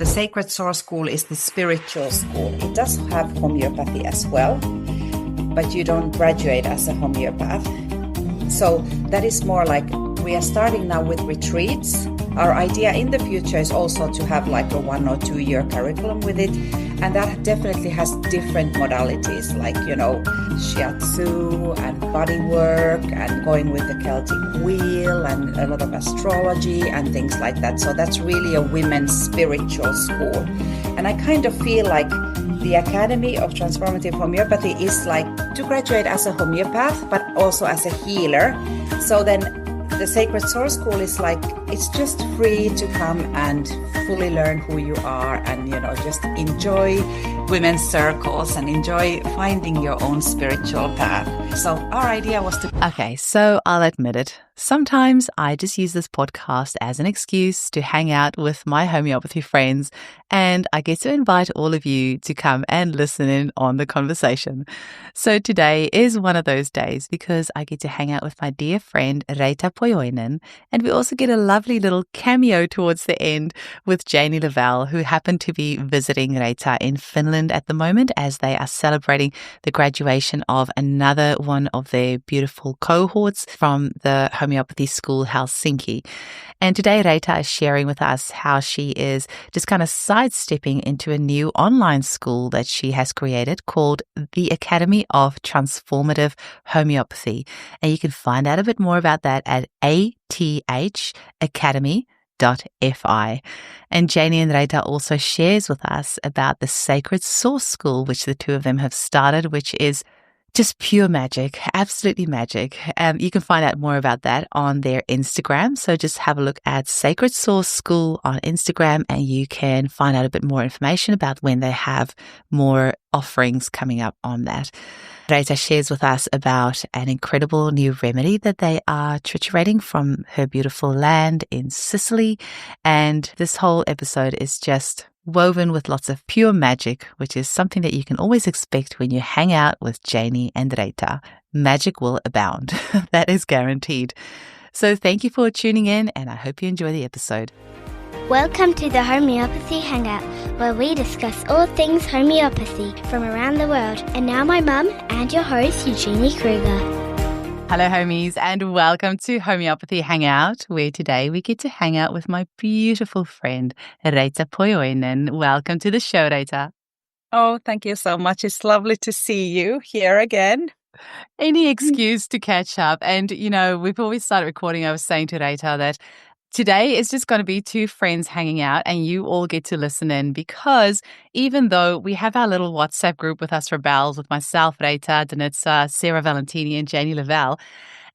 The Sacred Source School is the spiritual school. It does have homeopathy as well, but you don't graduate as a homeopath. So that is more like we are starting now with retreats. Our idea in the future is also to have like a 1 or 2 year curriculum with it. And that definitely has different modalities like, shiatsu and body work and going with the Celtic wheel and a lot of astrology and things like that. So that's really a women's spiritual school. And I kind of feel like the Academy of Transformative Homeopathy is like to graduate as a homeopath, but also as a healer. So then the Sacred Source School is like, it's just free to come and fully learn who you are and, just enjoy women's circles and enjoy finding your own spiritual path. So our idea was to... Okay, so I'll admit it. Sometimes I just use this podcast as an excuse to hang out with my homeopathy friends, and I get to invite all of you to come and listen in on the conversation. So today is one of those days because I get to hang out with my dear friend Reeta Pohjonen, and we also get a lovely little cameo towards the end with Janey Lavelle, who happened to be visiting Reeta in Finland at the moment as they are celebrating the graduation of another one of their beautiful cohorts from the Homeopathy School Helsinki. And today Reeta is sharing with us how she is just kind of sidestepping into a new online school that she has created called the Academy of Transformative Homeopathy. And you can find out a bit more about that at athacademy.fi. And Janie and Reeta also shares with us about the Sacred Source School, which the two of them have started, which is just pure magic, absolutely magic. You can find out more about that on their Instagram. So just have a look at Sacred Source School on Instagram and you can find out a bit more information about when they have more offerings coming up on that. Reeta shares with us about an incredible new remedy that they are triturating from her beautiful land in Sicily. And this whole episode is just woven with lots of pure magic, which is something that you can always expect when you hang out with Janie and Reeta. Magic will abound. That is guaranteed. So thank you for tuning in, and I hope you enjoy the episode. Welcome to the Homeopathy Hangout, where we discuss all things homeopathy from around the world. And now my mum and your host, Eugenie Kruger. Hello, homies, and welcome to Homeopathy Hangout, where today we get to hang out with my beautiful friend, Reeta Pohjonen. Welcome to the show, Reeta. Oh, thank you so much. It's lovely to see you here again. Any excuse to catch up. And, before we started recording, I was saying to Reeta that today is just going to be two friends hanging out and you all get to listen in because even though we have our little WhatsApp group with us rebels, with myself, Reeta, Danitza, Sarah Valentini and Janey Lavelle,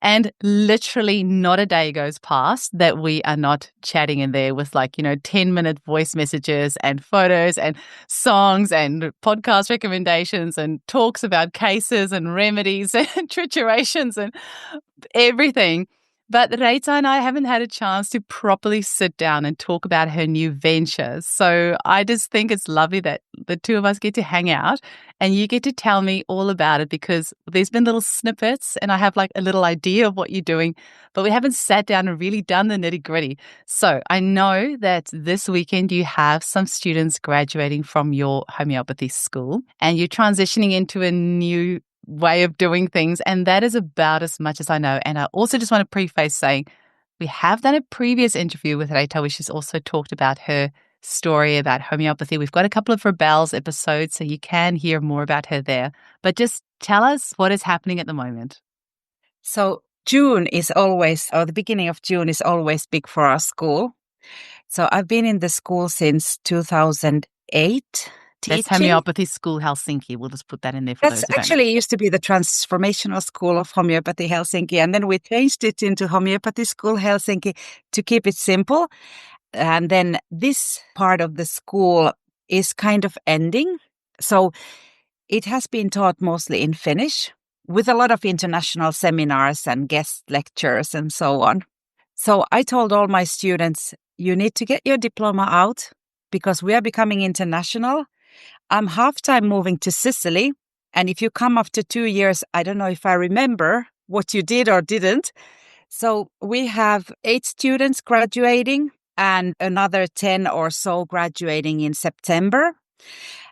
and literally not a day goes past that we are not chatting in there with 10-minute voice messages and photos and songs and podcast recommendations and talks about cases and remedies and triturations and everything. But Reeta and I haven't had a chance to properly sit down and talk about her new ventures. So I just think it's lovely that the two of us get to hang out and you get to tell me all about it because there's been little snippets and I have a little idea of what you're doing, but we haven't sat down and really done the nitty-gritty. So I know that this weekend you have some students graduating from your homeopathy school and you're transitioning into a new way of doing things, and that is about as much as I know. And I also just want to preface saying we have done a previous interview with Reeta where she's also talked about her story about homeopathy. We've got a couple of Rebels episodes, so you can hear more about her there. But just tell us what is happening at the moment. So June is always, or the beginning of June is always big for our school. So I've been in the school since 2008. That's Homeopathy School Helsinki. We'll just put that in there for those who don't know. Actually used to be the Transformational School of Homeopathy Helsinki, and then we changed it into Homeopathy School Helsinki to keep it simple. And then this part of the school is kind of ending. So it has been taught mostly in Finnish with a lot of international seminars and guest lectures and so on. So I told all my students, you need to get your diploma out because we are becoming international. I'm half-time moving to Sicily, and if you come after 2 years, I don't know if I remember what you did or didn't. So we have 8 students graduating, and another 10 or so graduating in September.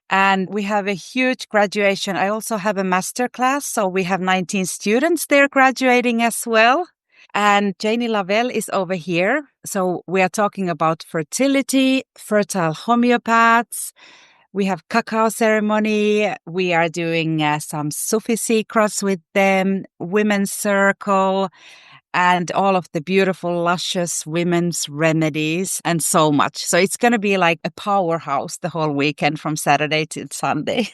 And we have a huge graduation. I also have a master class, so we have 19 students there graduating as well. And Janey Lavelle is over here. So we are talking about fertility, fertile homeopaths. We have cacao ceremony. We are doing some Sufi secrets with them, women's circle, and all of the beautiful, luscious women's remedies and so much. So it's going to be like a powerhouse the whole weekend from Saturday to Sunday.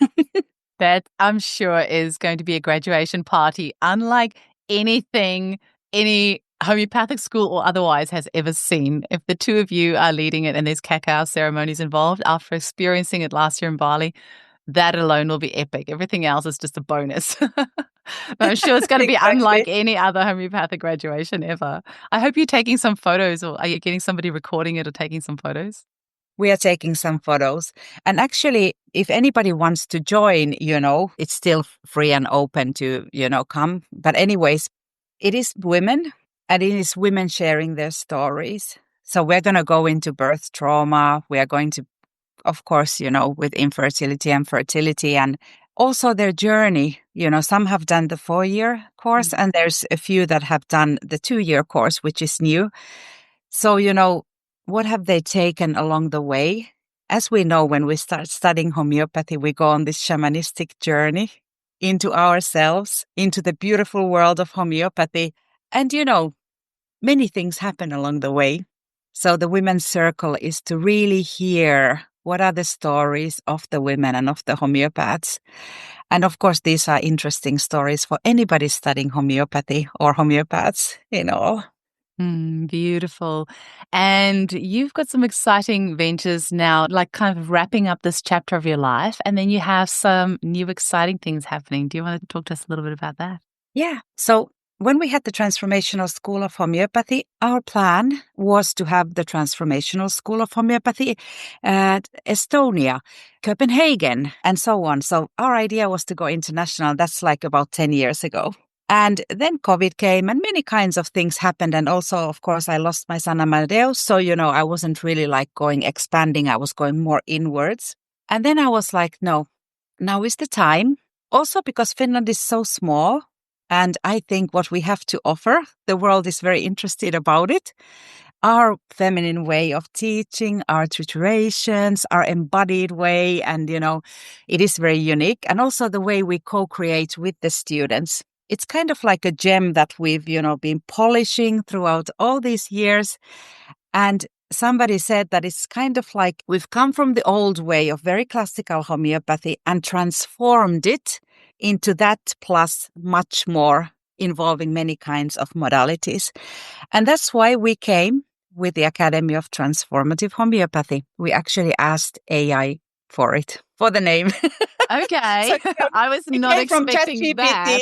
That I'm sure is going to be a graduation party unlike anything any homeopathic school or otherwise has ever seen. If the two of you are leading it and there's cacao ceremonies involved after experiencing it last year in Bali, that alone will be epic. Everything else is just a bonus. But I'm sure it's going to be unlike any other homeopathic graduation ever. I hope you're taking some photos, or are you getting somebody recording it or taking some photos? We are taking some photos. And actually, if anybody wants to join, it's still free and open to, come. But anyways, it is women, and it is women sharing their stories. So we're going to go into birth trauma. We are going to, of course, with infertility and fertility, and also their journey. Some have done the 4-year course, and there's a few that have done the 2-year course, which is new. So, what have they taken along the way? As we know, when we start studying homeopathy, we go on this shamanistic journey into ourselves, into the beautiful world of homeopathy. And, many things happen along the way. So the women's circle is to really hear what are the stories of the women and of the homeopaths. And of course, these are interesting stories for anybody studying homeopathy or homeopaths, Beautiful. And you've got some exciting ventures now, like kind of wrapping up this chapter of your life. And then you have some new exciting things happening. Do you want to talk to us a little bit about that? Yeah. So when we had the Transformational School of Homeopathy, our plan was to have the Transformational School of Homeopathy at Estonia, Copenhagen, and so on. So our idea was to go international. That's like about 10 years ago. And then COVID came and many kinds of things happened. And also, of course, I lost my son Amadeus. So, I wasn't really like expanding. I was going more inwards. And then I was like, no, now is the time. Also because Finland is so small. And I think what we have to offer, the world is very interested about it. Our feminine way of teaching, our triturations, our embodied way. And, it is very unique. And also the way we co-create with the students. It's kind of like a gem that we've, been polishing throughout all these years. And somebody said that it's kind of like we've come from the old way of very classical homeopathy and transformed it into that plus much more, involving many kinds of modalities. And that's why we came with the Academy of Transformative Homeopathy. We actually asked AI for it, for the name. Okay. So, I was not expecting that.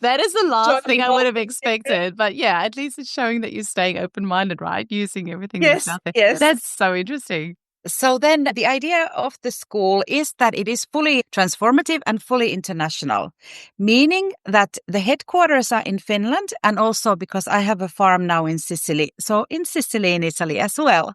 That is the last thing I would have expected. But yeah, at least it's showing that you're staying open-minded, right? Using everything that's out there. Yes. That's so interesting. So then the idea of the school is that it is fully transformative and fully international, meaning that the headquarters are in Finland, and also because I have a farm now in Sicily. So in Sicily, in Italy as well.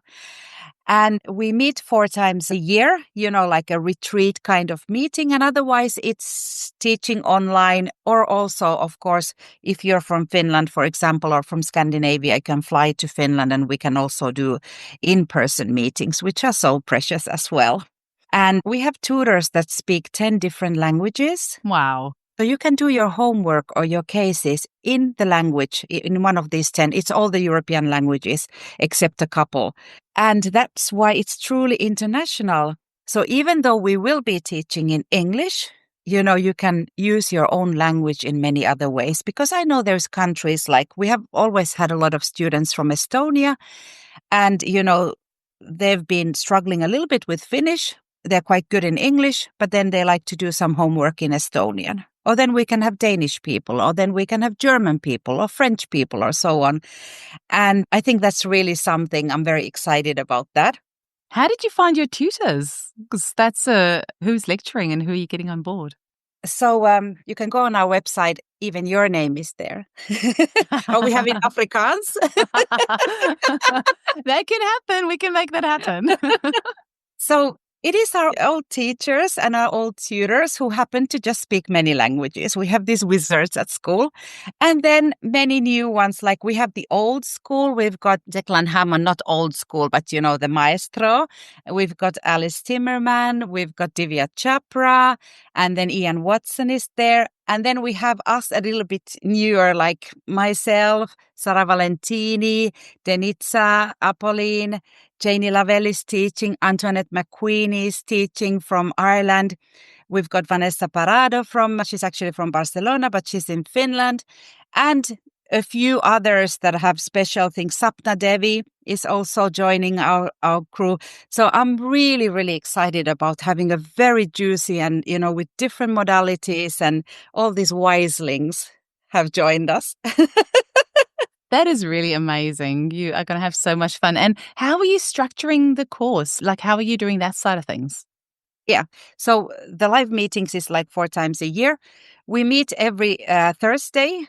And we meet 4 times a year, like a retreat kind of meeting. And otherwise, it's teaching online, or also, of course, if you're from Finland, for example, or from Scandinavia, I can fly to Finland and we can also do in-person meetings, which are so precious as well. And we have tutors that speak 10 different languages. Wow. So you can do your homework or your cases in the language, in one of these 10. It's all the European languages, except a couple. And that's why it's truly international. So even though we will be teaching in English, you can use your own language in many other ways. Because I know there's countries like, we have always had a lot of students from Estonia. And, they've been struggling a little bit with Finnish. They're quite good in English, but then they like to do some homework in Estonian. Or then we can have Danish people, or then we can have German people, or French people, or so on. And I think that's really something. I'm very excited about that. How did you find your tutors? Because that's who's lecturing and who are you getting on board? So you can go on our website. Even your name is there. Oh, we have in Afrikaans. That can happen. We can make that happen. So it is our old teachers and our old tutors who happen to just speak many languages. We have these wizards at school. And then many new ones, like we have the old school. We've got Declan Hammond, not old school, but the maestro. We've got Alice Timmerman. We've got Divya Chopra. And then Ian Watson is there. And then we have us a little bit newer, like myself, Sara Valentini, Denitsa, Apolline, Janey Lavelle is teaching, Antoinette McQueen is teaching from Ireland. We've got Vanessa Parado she's actually from Barcelona, but she's in Finland. And a few others that have special things. Sapna Devi is also joining our crew. So I'm really, really excited about having a very juicy and, with different modalities, and all these wiselings have joined us. That is really amazing. You are going to have so much fun. And how are you structuring the course? Like, how are you doing that side of things? Yeah. So the live meetings is like 4 times a year. We meet every Thursday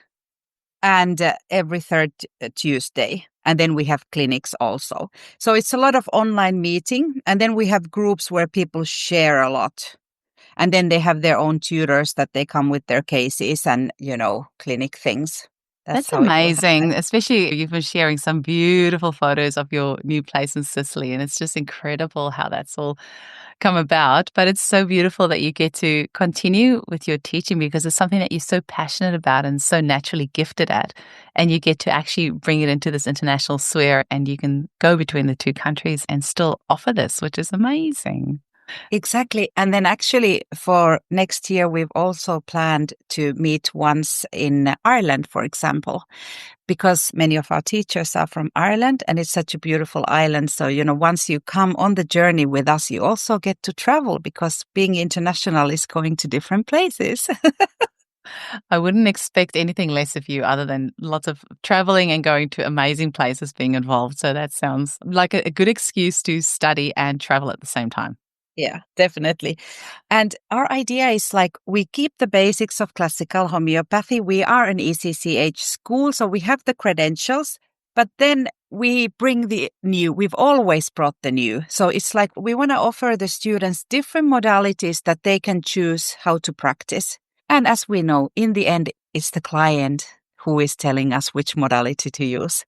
and every third Tuesday. And then we have clinics also. So it's a lot of online meeting. And then we have groups where people share a lot. And then they have their own tutors that they come with their cases and, clinic things. That's how it will amazing, happen. especially you've been sharing some beautiful photos of your new place in Sicily, and it's just incredible how that's all come about. But it's so beautiful that you get to continue with your teaching because it's something that you're so passionate about and so naturally gifted at, and you get to actually bring it into this international sphere, and you can go between the two countries and still offer this, which is amazing. Exactly. And then actually for next year, we've also planned to meet once in Ireland, for example, because many of our teachers are from Ireland and it's such a beautiful island. So, once you come on the journey with us, you also get to travel because being international is going to different places. I wouldn't expect anything less of you other than lots of traveling and going to amazing places being involved. So that sounds like a good excuse to study and travel at the same time. Yeah, definitely. And our idea is like we keep the basics of classical homeopathy. We are an ECCH school, so we have the credentials, but then we bring the new. We've always brought the new. So it's like we want to offer the students different modalities that they can choose how to practice. And as we know, in the end, it's the client who is telling us which modality to use.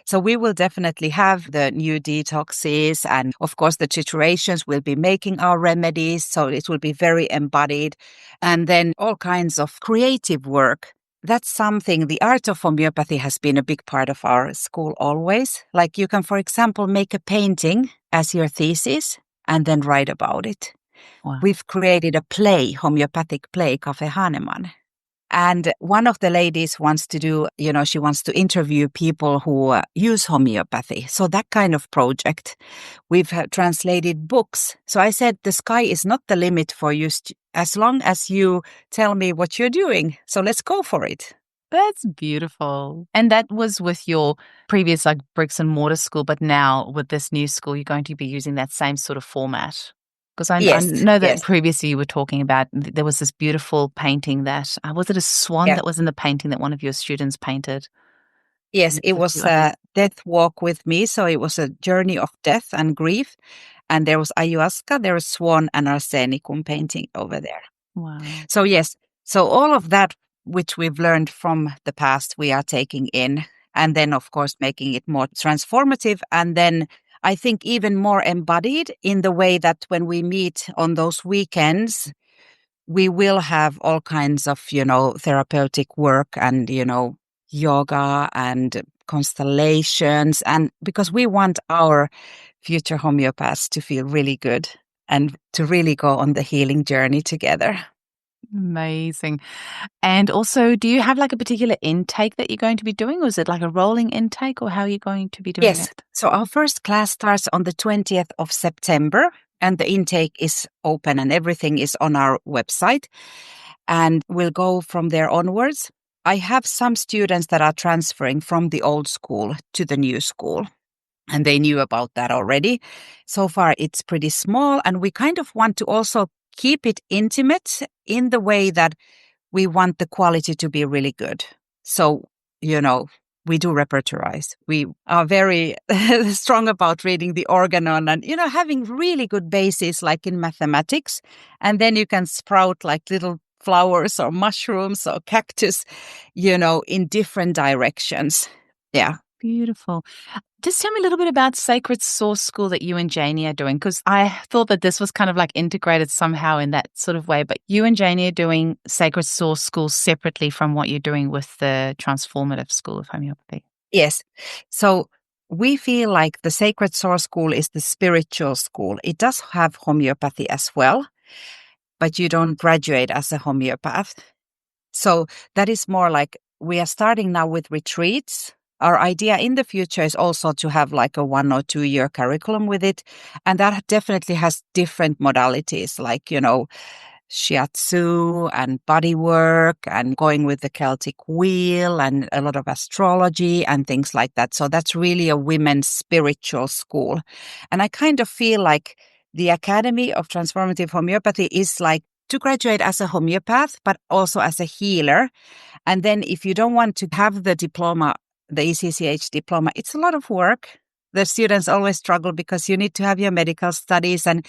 So we will definitely have the new detoxes, and of course the triturations will be making our remedies. So it will be very embodied, and then all kinds of creative work. That's something, the art of homeopathy has been a big part of our school always. Like you can, for example, make a painting as your thesis and then write about it. Wow. We've created a play, homeopathic play, Café Hahnemann. And one of the ladies wants to do, she wants to interview people who use homeopathy. So that kind of project. We've translated books. So I said, the sky is not the limit for you as long as you tell me what you're doing. So let's go for it. That's beautiful. And that was with your previous bricks and mortar school, but now with this new school, you're going to be using that same sort of format. Because I know that previously you were talking about, there was this beautiful painting that, was it a swan that was in the painting that one of your students painted? Yes, it was a death walk with me. So it was a journey of death and grief. And there was ayahuasca, there was swan and arsenicum painting over there. Wow. So yes, so all of that which we've learned from the past, we are taking in. And then, of course, making it more transformative. And then I think even more embodied in the way that when we meet on those weekends, we will have all kinds of, therapeutic work and, yoga and constellations. And because we want our future homeopaths to feel really good and to really go on the healing journey together. Amazing. And also, do you have a particular intake that you're going to be doing? Or is it like a rolling intake, or how are you going to be doing Yes. that? So our first class starts on the 20th of September, and the intake is open and everything is on our website, and we'll go from there onwards. I have some students that are transferring from the old school to the new school, and they knew about that already. So far, it's pretty small, and we kind of want to also keep it intimate in the way that we want the quality to be really good. So, we do repertorize. We are very strong about reading the organon and, having really good bases like in mathematics. And then you can sprout like little flowers or mushrooms or cactus, in different directions. Yeah. Beautiful. Just tell me a little bit about Sacred Source School that you and Janie are doing, because I thought that this was kind of like integrated somehow in that sort of way, but you and Janie are doing Sacred Source School separately from what you're doing with the Transformative School of Homeopathy. Yes. So we feel like the Sacred Source School is the spiritual school. It does have homeopathy as well, but you don't graduate as a homeopath. So that is more like we are starting now with retreats. Our idea in the future is also to have like a 1 or 2 year curriculum with it. And that definitely has different modalities like, shiatsu and body work and going with the Celtic wheel and a lot of astrology and things like that. So that's really a women's spiritual school. And I kind of feel like the Academy of Transformative Homeopathy is like to graduate as a homeopath, but also as a healer. And then if you don't want to have the diploma, the ECCH diploma, it's a lot of work. The students always struggle because you need to have your medical studies and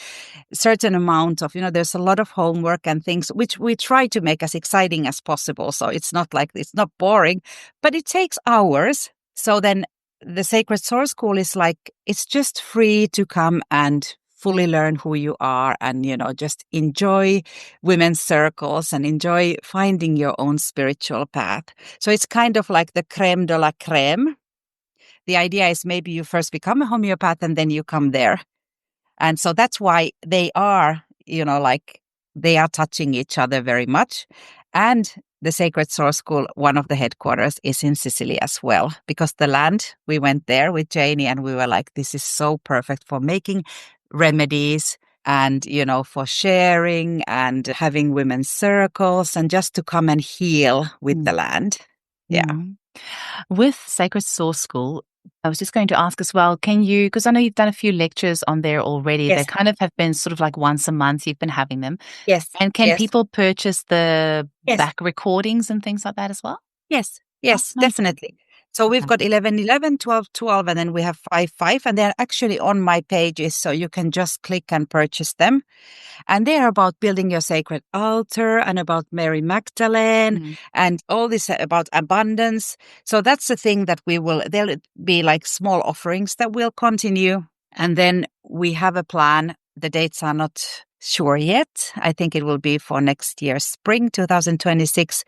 certain amount of, there's a lot of homework and things, which we try to make as exciting as possible. So it's not like, it's not boring, but it takes hours. So then the Sacred Source School is like, it's just free to come and fully learn who you are and, just enjoy women's circles and enjoy finding your own spiritual path. So it's kind of like the creme de la creme. The idea is maybe you first become a homeopath and then you come there. And so that's why they are, like they are touching each other very much. And the Sacred Source School, one of the headquarters is in Sicily as well, because the land, we went there with Janie and we were like, this is so perfect for making remedies and, for sharing and having women's circles and just to come and heal with the land. Yeah. With Sacred Source School, I was just going to ask as well, can you, because I know you've done a few lectures on there already, Yes. they kind of have been sort of like once a month, you've been having them. Yes. And can yes. people purchase the Yes. back recordings and things like that as well? Yes, definitely. So we've got 11, 11, 12, 12, and then we have 5, 5, and they're actually on my pages, so you can just click and purchase them. And they're about building your sacred altar and about Mary Magdalene and all this about abundance. So that's the thing that there'll be like small offerings that will continue. And then we have a plan. The dates are not sure yet. I think it will be for next year, spring 2026.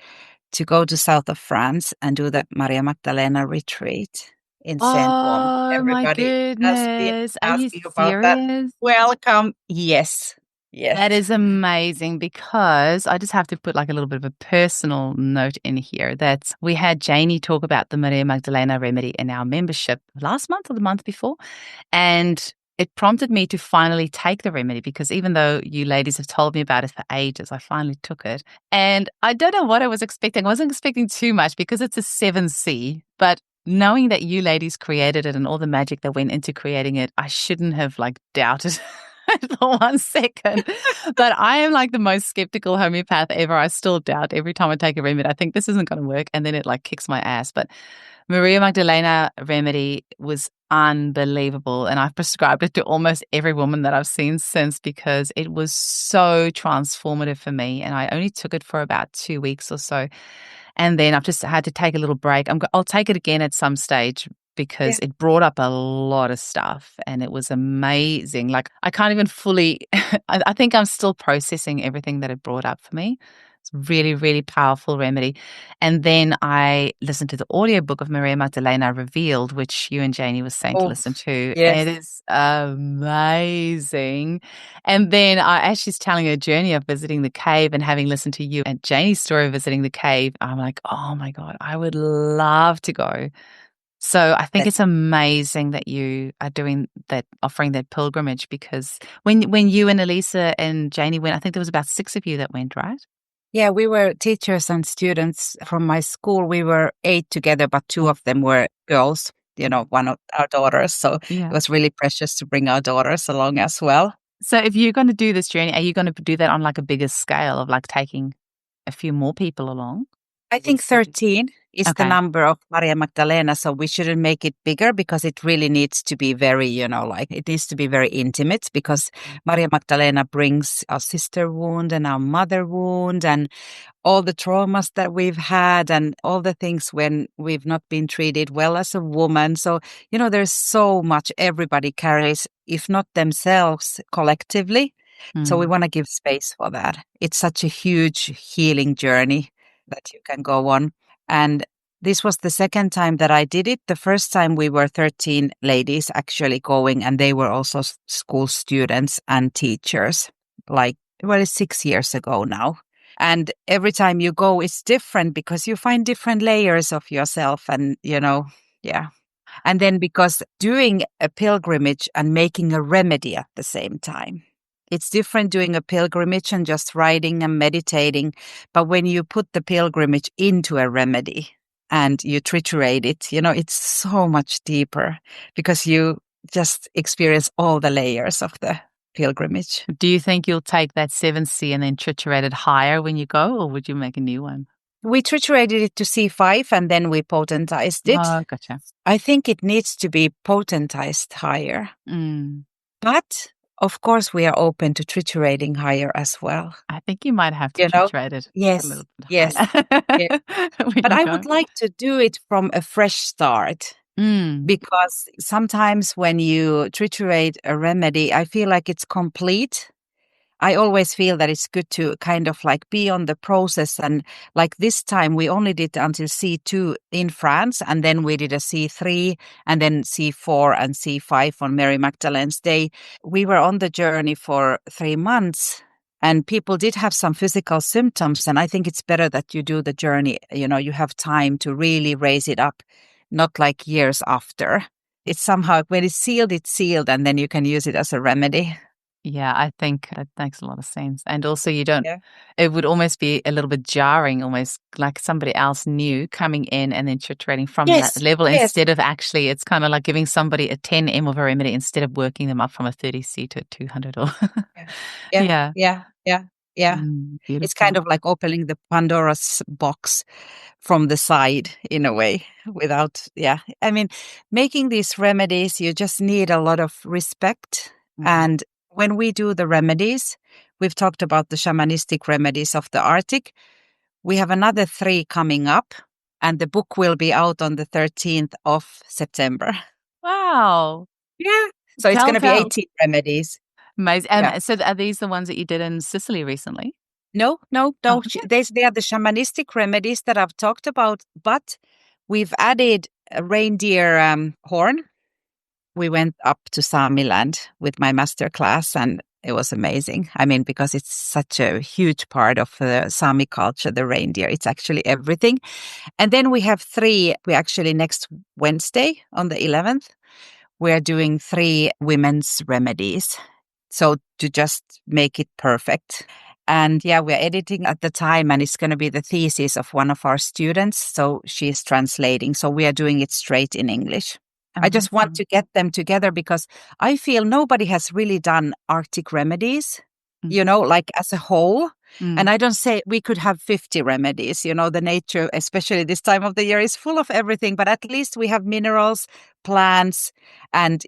To go to south of France and do the Maria Magdalena retreat in Saint-Pom. My goodness. Are you serious? Welcome. Yes. That is amazing, because I just have to put like a little bit of a personal note in here that we had Janie talk about the Maria Magdalena remedy in our membership last month or the month before. And it prompted me to finally take the remedy, because even though you ladies have told me about it for ages, I finally took it. And I don't know what I was expecting. I wasn't expecting too much because it's a 7C, but knowing that you ladies created it and all the magic that went into creating it, I shouldn't have like doubted for 1 second. But I am like the most skeptical homeopath ever. I still doubt every time I take a remedy. I think this isn't going to work, and then it like kicks my ass. But Maria Magdalena remedy was unbelievable, and I've prescribed it to almost every woman that I've seen since, because it was so transformative for me. And I only took it for about 2 weeks or so, and then I've just had to take a little break. I'll take it again at some stage, because it brought up a lot of stuff and it was amazing. Like I can't even fully, I think I'm still processing everything that it brought up for me. It's a really, really powerful remedy. And then I listened to the audiobook of Maria Magdalena Revealed, which you and Janie was saying to listen to. Yes. It is amazing. And then as she's telling her journey of visiting the cave and having listened to you and Janie's story of visiting the cave, I'm like, oh my God, I would love to go. So I think it's amazing that you are doing that, offering that pilgrimage, because when you and Elisa and Janie went, I think there was about 6 of you that went, right? Yeah, we were teachers and students from my school. We were 8 together, but 2 of them were girls, one of our daughters. So it was really precious to bring our daughters along as well. So if you're going to do this journey, are you going to do that on like a bigger scale of like taking a few more people along? I think 13 is the Okay. number of Maria Magdalena, so we shouldn't make it bigger because it really needs to be very, like it needs to be very intimate because Maria Magdalena brings our sister wound and our mother wound and all the traumas that we've had and all the things when we've not been treated well as a woman. So, there's so much everybody carries, if not themselves, collectively. So we want to give space for that. It's such a huge healing journey that you can go on. And this was the second time that I did it. The first time we were 13 ladies actually going, and they were also school students and teachers, it's 6 years ago now. And every time you go, it's different because you find different layers of yourself and, yeah. And then because doing a pilgrimage and making a remedy at the same time. It's different doing a pilgrimage and just writing and meditating. But when you put the pilgrimage into a remedy and you triturate it, it's so much deeper because you just experience all the layers of the pilgrimage. Do you think you'll take that 7C and then triturate it higher when you go, or would you make a new one? We triturated it to C5 and then we potentized it. Oh, gotcha. I think it needs to be potentized higher. But of course, we are open to triturating higher as well. I think you might have to triturate it yes, a little bit yes, higher. yes. But I would like to do it from a fresh start. Because sometimes when you triturate a remedy, I feel like it's complete. I always feel that it's good to kind of like be on the process. And like this time, we only did until C2 in France, and then we did a C3, and then C4 and C5 on Mary Magdalene's Day. We were on the journey for 3 months, and people did have some physical symptoms. And I think it's better that you do the journey, you have time to really raise it up, not like years after. It's somehow, when it's sealed, and then you can use it as a remedy. Yeah, I think that makes a lot of sense. And also it would almost be a little bit jarring, almost like somebody else new coming in and then triturating from that level instead of actually, it's kind of like giving somebody a 10M of a remedy instead of working them up from a 30C to a 200 or Yeah. It's kind of like opening the Pandora's box from the side in a way I mean, making these remedies, you just need a lot of respect. And when we do the remedies, we've talked about the shamanistic remedies of the Arctic. We have another 3 coming up, and the book will be out on the 13th of September. Wow. Yeah. So it's going to be 18 remedies. Amazing. So are these the ones that you did in Sicily recently? No. They are the shamanistic remedies that I've talked about, but we've added a reindeer horn. We went up to Samiland with my master class, and it was amazing. I mean, because it's such a huge part of the Sami culture, the reindeer. It's actually everything. And then we have 3. We actually next Wednesday on the 11th, we're doing 3 women's remedies. So to just make it perfect. And we're editing at the time, and it's going to be the thesis of one of our students. So she's translating. So we are doing it straight in English. I just want to get them together because I feel nobody has really done Arctic remedies, like as a whole. And I don't say we could have 50 remedies. The nature, especially this time of the year, is full of everything. But at least we have minerals, plants, and,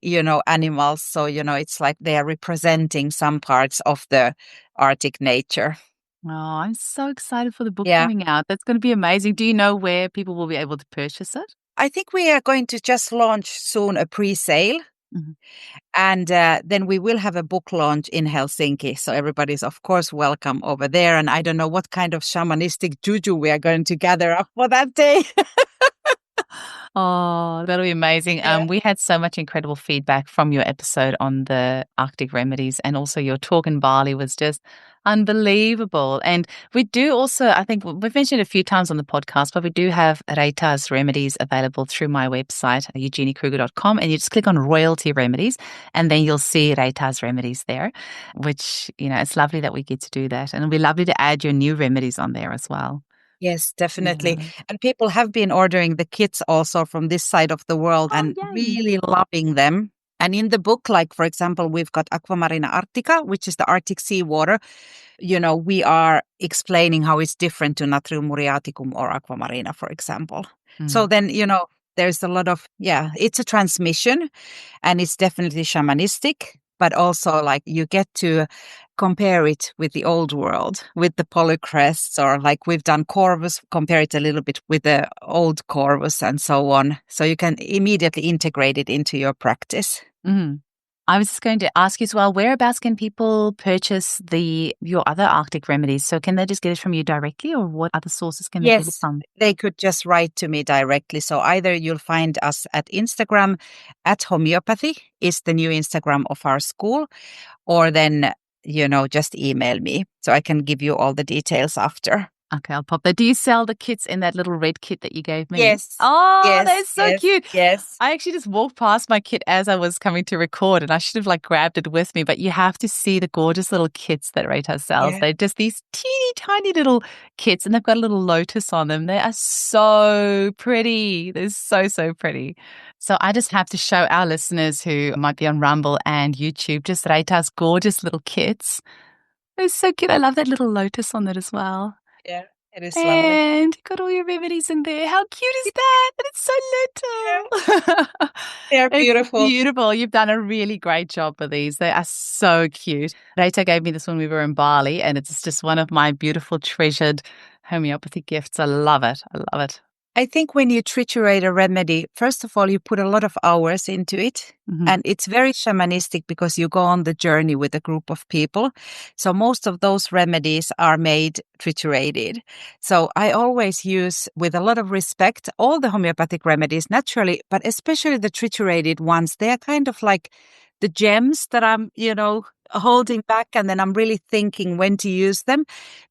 animals. So, it's like they are representing some parts of the Arctic nature. Oh, I'm so excited for the book coming out. That's going to be amazing. Do you know where people will be able to purchase it? I think we are going to just launch soon a pre-sale. And then we will have a book launch in Helsinki. So everybody's, of course, welcome over there. And I don't know what kind of shamanistic juju we are going to gather up for that day. Oh, that'll be amazing. We had so much incredible feedback from your episode on the Arctic remedies, and also your talk in Bali was just unbelievable. And we do also, I think we've mentioned a few times on the podcast, but we do have Reeta's remedies available through my website, eugeniekruger.com, and you just click on royalty remedies, and then you'll see Reeta's remedies there, which, it's lovely that we get to do that. And it'll be lovely to add your new remedies on there as well. Yes, definitely. Yeah. And people have been ordering the kits also from this side of the world and really loving them. And in the book, like, for example, we've got Aquamarina arctica, which is the Arctic seawater. We are explaining how it's different to Natrium muriaticum or Aquamarina, for example. So then, there's a lot of, it's a transmission, and it's definitely shamanistic, but also like you get to compare it with the old world, with the polycrests, or like we've done Corvus, compare it a little bit with the old Corvus and so on. So you can immediately integrate it into your practice. I was just going to ask you as well, whereabouts can people purchase your other Arctic remedies? So can they just get it from you directly, or what other sources can they get it from? They could just write to me directly. So either you'll find us at Instagram at Homeopathy is the new Instagram of our school, or then, just email me so I can give you all the details after. Okay, I'll pop that. Do you sell the kits in that little red kit that you gave me? Yes. Oh, yes, that's so cute. Yes. I actually just walked past my kit as I was coming to record, and I should have grabbed it with me, but you have to see the gorgeous little kits that Reeta sells. Yeah. They're just these teeny tiny little kits, and they've got a little lotus on them. They are so pretty. They're so, so pretty. So I just have to show our listeners who might be on Rumble and YouTube just Reeta's gorgeous little kits. They're so cute. I love that little lotus on it as well. Yeah, it is lovely. And got all your remedies in there. How cute is that? And it's so little. Yeah. They're beautiful. It's beautiful. You've done a really great job with these. They are so cute. Reeta gave me this when we were in Bali, and it's just one of my beautiful, treasured homeopathy gifts. I love it. I love it. I think when you triturate a remedy, first of all, you put a lot of hours into it. And it's very shamanistic because you go on the journey with a group of people. So most of those remedies are made triturated. So I always use, with a lot of respect, all the homeopathic remedies naturally, but especially the triturated ones. They are kind of like the gems that I'm, holding back, and then I'm really thinking when to use them.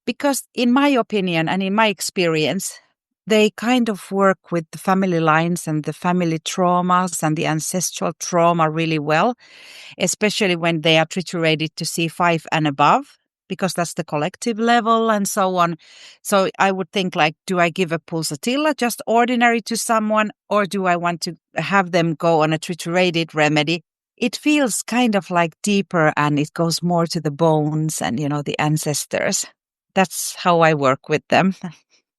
Because in my opinion and in my experience, they kind of work with the family lines and the family traumas and the ancestral trauma really well, especially when they are triturated to C5 and above, because that's the collective level and so on. So I would think do I give a pulsatilla, just ordinary, to someone, or do I want to have them go on a triturated remedy? It feels kind of deeper, and it goes more to the bones and, the ancestors. That's how I work with them.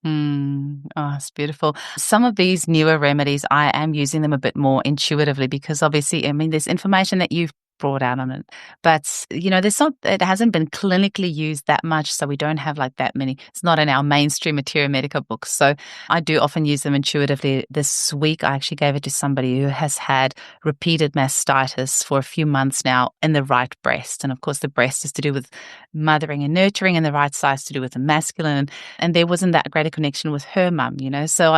Oh, it's beautiful. Some of these newer remedies, I am using them a bit more intuitively because obviously, there's information that you've brought out on it, but it hasn't been clinically used that much, so we don't have that many. It's not in our mainstream Materia Medica books, so I do often use them intuitively. This week I actually gave it to somebody who has had repeated mastitis for a few months now in the right breast, and of course the breast is to do with mothering and nurturing, and the right side is to do with the masculine, and there wasn't that great a connection with her mum, so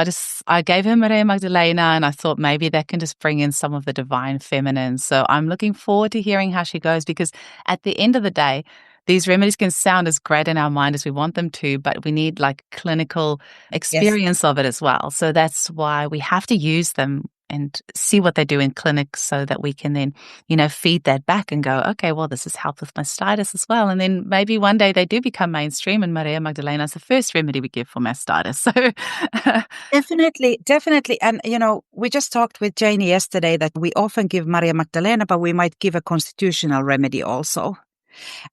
I gave her Maria Magdalena, and I thought maybe that can just bring in some of the divine feminine. So I'm looking forward to hearing how she goes, because at the end of the day, these remedies can sound as great in our mind as we want them to, but we need clinical experience of it as well. So that's why we have to use them and see what they do in clinics so that we can then, feed that back and go, okay, well, this has helped with mastitis as well. And then maybe one day they do become mainstream, and Maria Magdalena is the first remedy we give for mastitis. So Definitely. And, we just talked with Janie yesterday that we often give Maria Magdalena, but we might give a constitutional remedy also.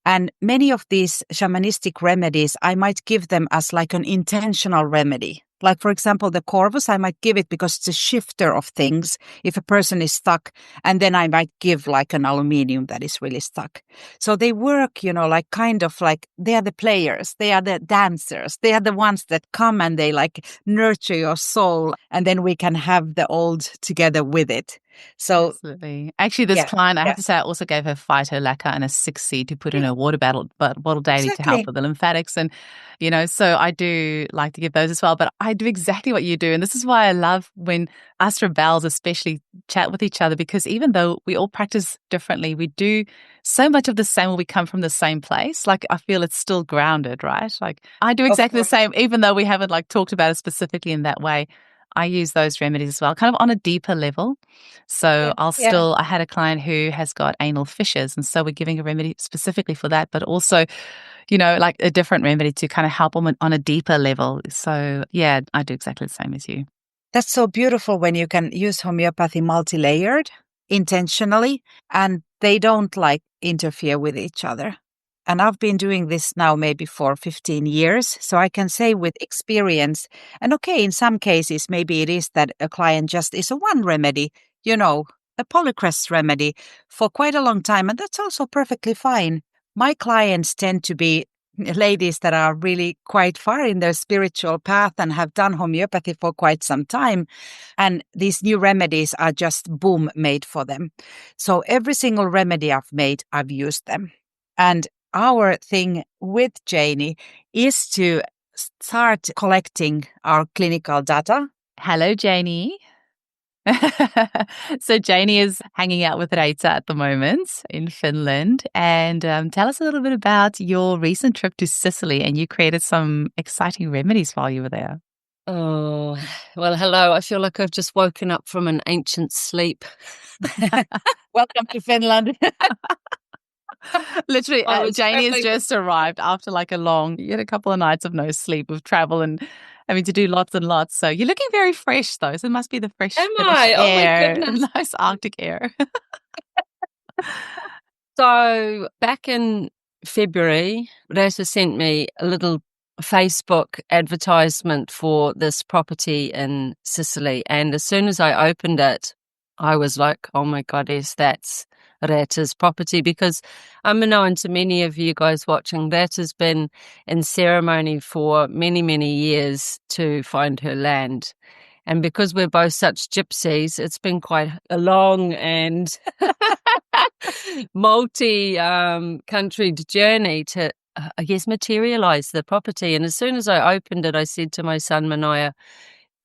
And many of these shamanistic remedies, I might give them as an intentional remedy. Like, for example, the Corvus, I might give it because it's a shifter of things if a person is stuck. And then I might give an aluminium that is really stuck. So they work, they are the players, they are the dancers, they are the ones that come and they nurture your soul. And then we can have the old together with it. So absolutely. Actually, this client, I have to say, I also gave her phytolacca and a 6C to put in her water bottle daily to help with the lymphatics. And, so I do like to give those as well. But I do exactly what you do. And this is why I love when us rebels especially chat with each other, because even though we all practice differently, we do so much of the same when we come from the same place. I feel it's still grounded, right? I do exactly the same, even though we haven't talked about it specifically in that way. I use those remedies as well, kind of on a deeper level. So I had a client who has got anal fissures, and so we're giving a remedy specifically for that, but also, a different remedy to kind of help them on a deeper level. So yeah, I do exactly the same as you. That's so beautiful when you can use homeopathy multi-layered. intentionally, and they don't like interfere with each other. And I've been doing this now maybe for 15 years. So I can say with experience, and okay, in some cases, maybe it is that a client just is a one remedy, a polycrest remedy for quite a long time. And that's also perfectly fine. My clients tend to be ladies that are really quite far in their spiritual path and have done homeopathy for quite some time. And these new remedies are just boom made for them. So every single remedy I've made, I've used them. And our thing with Janie is to start collecting our clinical data. Hello, Janie. So Janie is hanging out with Reeta at the moment in Finland. And tell us a little bit about your recent trip to Sicily. And you created some exciting remedies while you were there. Oh, well, hello. I feel like I've just woken up from an ancient sleep. Welcome to Finland. Literally, Janie has just arrived after you had a couple of nights of no sleep with travel and having to do lots and lots. So you're looking very fresh, though. So it must be the fresh Am Finnish I? Oh, my air, goodness. nice Arctic air. So back in February, Reeta sent me a little Facebook advertisement for this property in Sicily. And as soon as I opened it, I was like, oh my goddess, that's Reeta's property, because unknown to many of you guys watching, Reeta's been in ceremony for many, many years to find her land. And because we're both such gypsies, it's been quite a long and multi-country journey to, I guess, materialize the property. And as soon as I opened it, I said to my son, Manoia,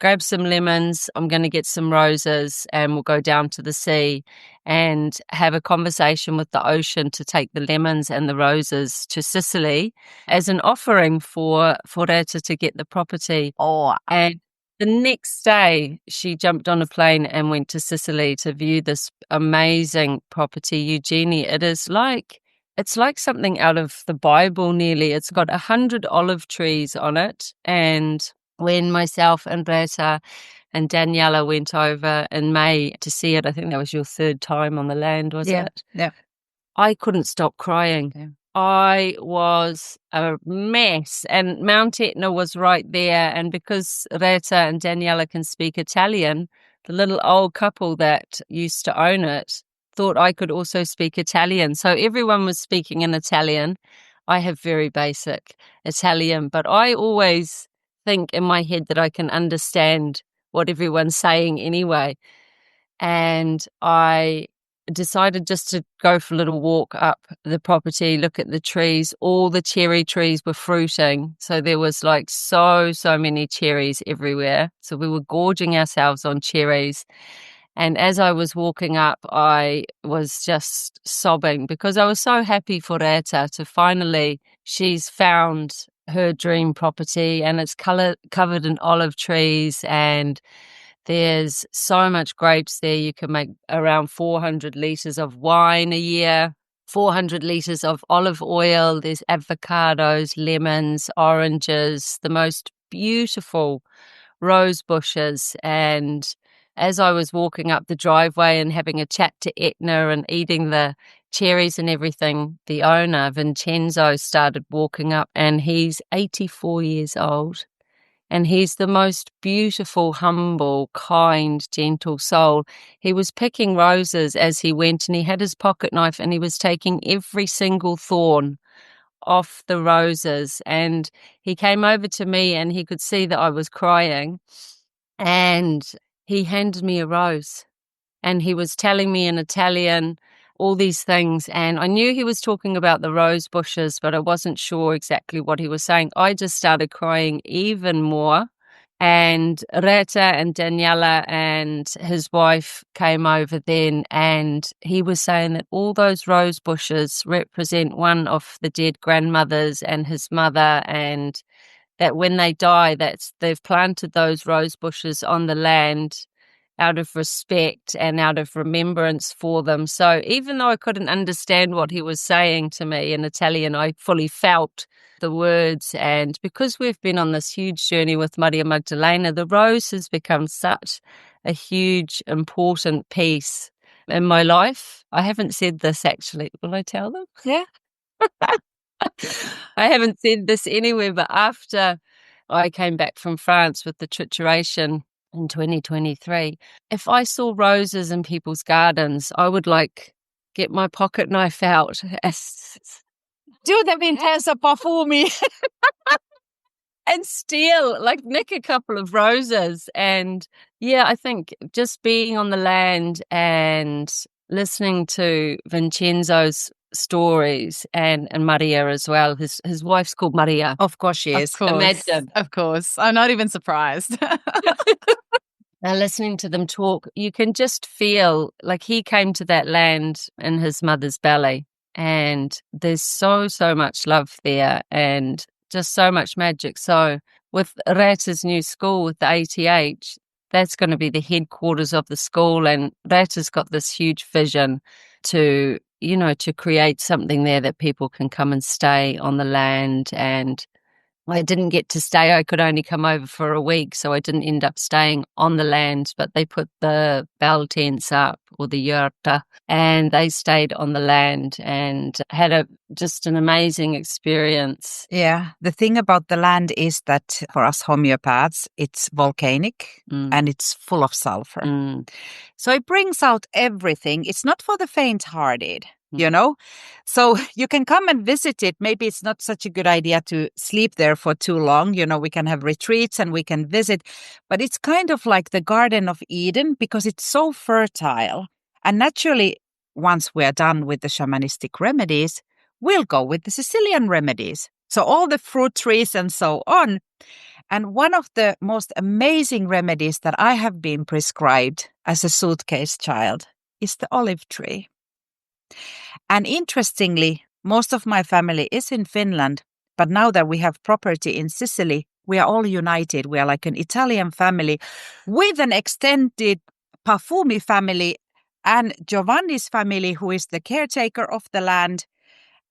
grab some lemons, I'm going to get some roses, and we'll go down to the sea and have a conversation with the ocean to take the lemons and the roses to Sicily as an offering for Reeta to get the property. Oh, and the next day, she jumped on a plane and went to Sicily to view this amazing property, Eugenie. It's like something out of the Bible nearly. It's got 100 olive trees on it. And when myself and Reeta and Daniela went over in May to see it, I think that was your third time on the land, was it? Yeah. I couldn't stop crying. Yeah. I was a mess, and Mount Etna was right there. And because Reeta and Daniela can speak Italian, the little old couple that used to own it thought I could also speak Italian. So everyone was speaking in Italian. I have very basic Italian, but I always think in my head that I can understand what everyone's saying anyway. And I decided just to go for a little walk up the property, look at the trees. All the cherry trees were fruiting. So there was so many cherries everywhere. So we were gorging ourselves on cherries. And as I was walking up, I was just sobbing because I was so happy for Reeta to finally, she's found her dream property, and it's covered in olive trees, and there's so much grapes there. You can make around 400 litres of wine a year, 400 litres of olive oil. There's avocados, lemons, oranges, the most beautiful rose bushes. And as I was walking up the driveway and having a chat to Etna and eating the cherries and everything, the owner, Vincenzo, started walking up, and he's 84 years old. And he's the most beautiful, humble, kind, gentle soul. He was picking roses as he went, and he had his pocket knife, and he was taking every single thorn off the roses. And he came over to me, and he could see that I was crying. And he handed me a rose. And he was telling me in Italian all these things. And I knew he was talking about the rose bushes, but I wasn't sure exactly what he was saying. I just started crying even more. And Reeta and Daniela and his wife came over then, and he was saying that all those rose bushes represent one of the dead grandmothers and his mother, and that when they die, they've planted those rose bushes on the land out of respect and out of remembrance for them. So even though I couldn't understand what he was saying to me in Italian, I fully felt the words. And because we've been on this huge journey with Maria Magdalena, the rose has become such a huge, important piece in my life. I haven't said this actually. Will I tell them? Yeah. I haven't said this anywhere, but after I came back from France with the Trituration in 2023, if I saw roses in people's gardens, I would get my pocket knife out. Do them intensa parfumi and steal, nick a couple of roses. And yeah, I think just being on the land and listening to Vincenzo's stories and Maria as well. His wife's called Maria. Of course she is. Of course. Imagine. Of course. I'm not even surprised. And listening to them talk, you can just feel like he came to that land in his mother's belly. And there's so much love there and just so much magic. So with Reeta's new school, with the ATH, that's going to be the headquarters of the school. And Reeta's got this huge vision to create something there that people can come and stay on the land. And I didn't get to stay. I could only come over for a week, so I didn't end up staying on the land, but they put the bell tents up, or the yurta, and they stayed on the land and had just an amazing experience. Yeah. The thing about the land is that for us homeopaths, it's volcanic and it's full of sulfur. So it brings out everything. It's not for the faint-hearted. So you can come and visit it. Maybe it's not such a good idea to sleep there for too long. We can have retreats and we can visit, but it's kind of like the Garden of Eden because it's so fertile. And naturally, once we're done with the shamanistic remedies, we'll go with the Sicilian remedies. So all the fruit trees and so on. And one of the most amazing remedies that I have been prescribed as a suitcase child is the olive tree. And interestingly, most of my family is in Finland, but now that we have property in Sicily, we are all united. We are like an Italian family with an extended Parfumi family and Giovanni's family, who is the caretaker of the land.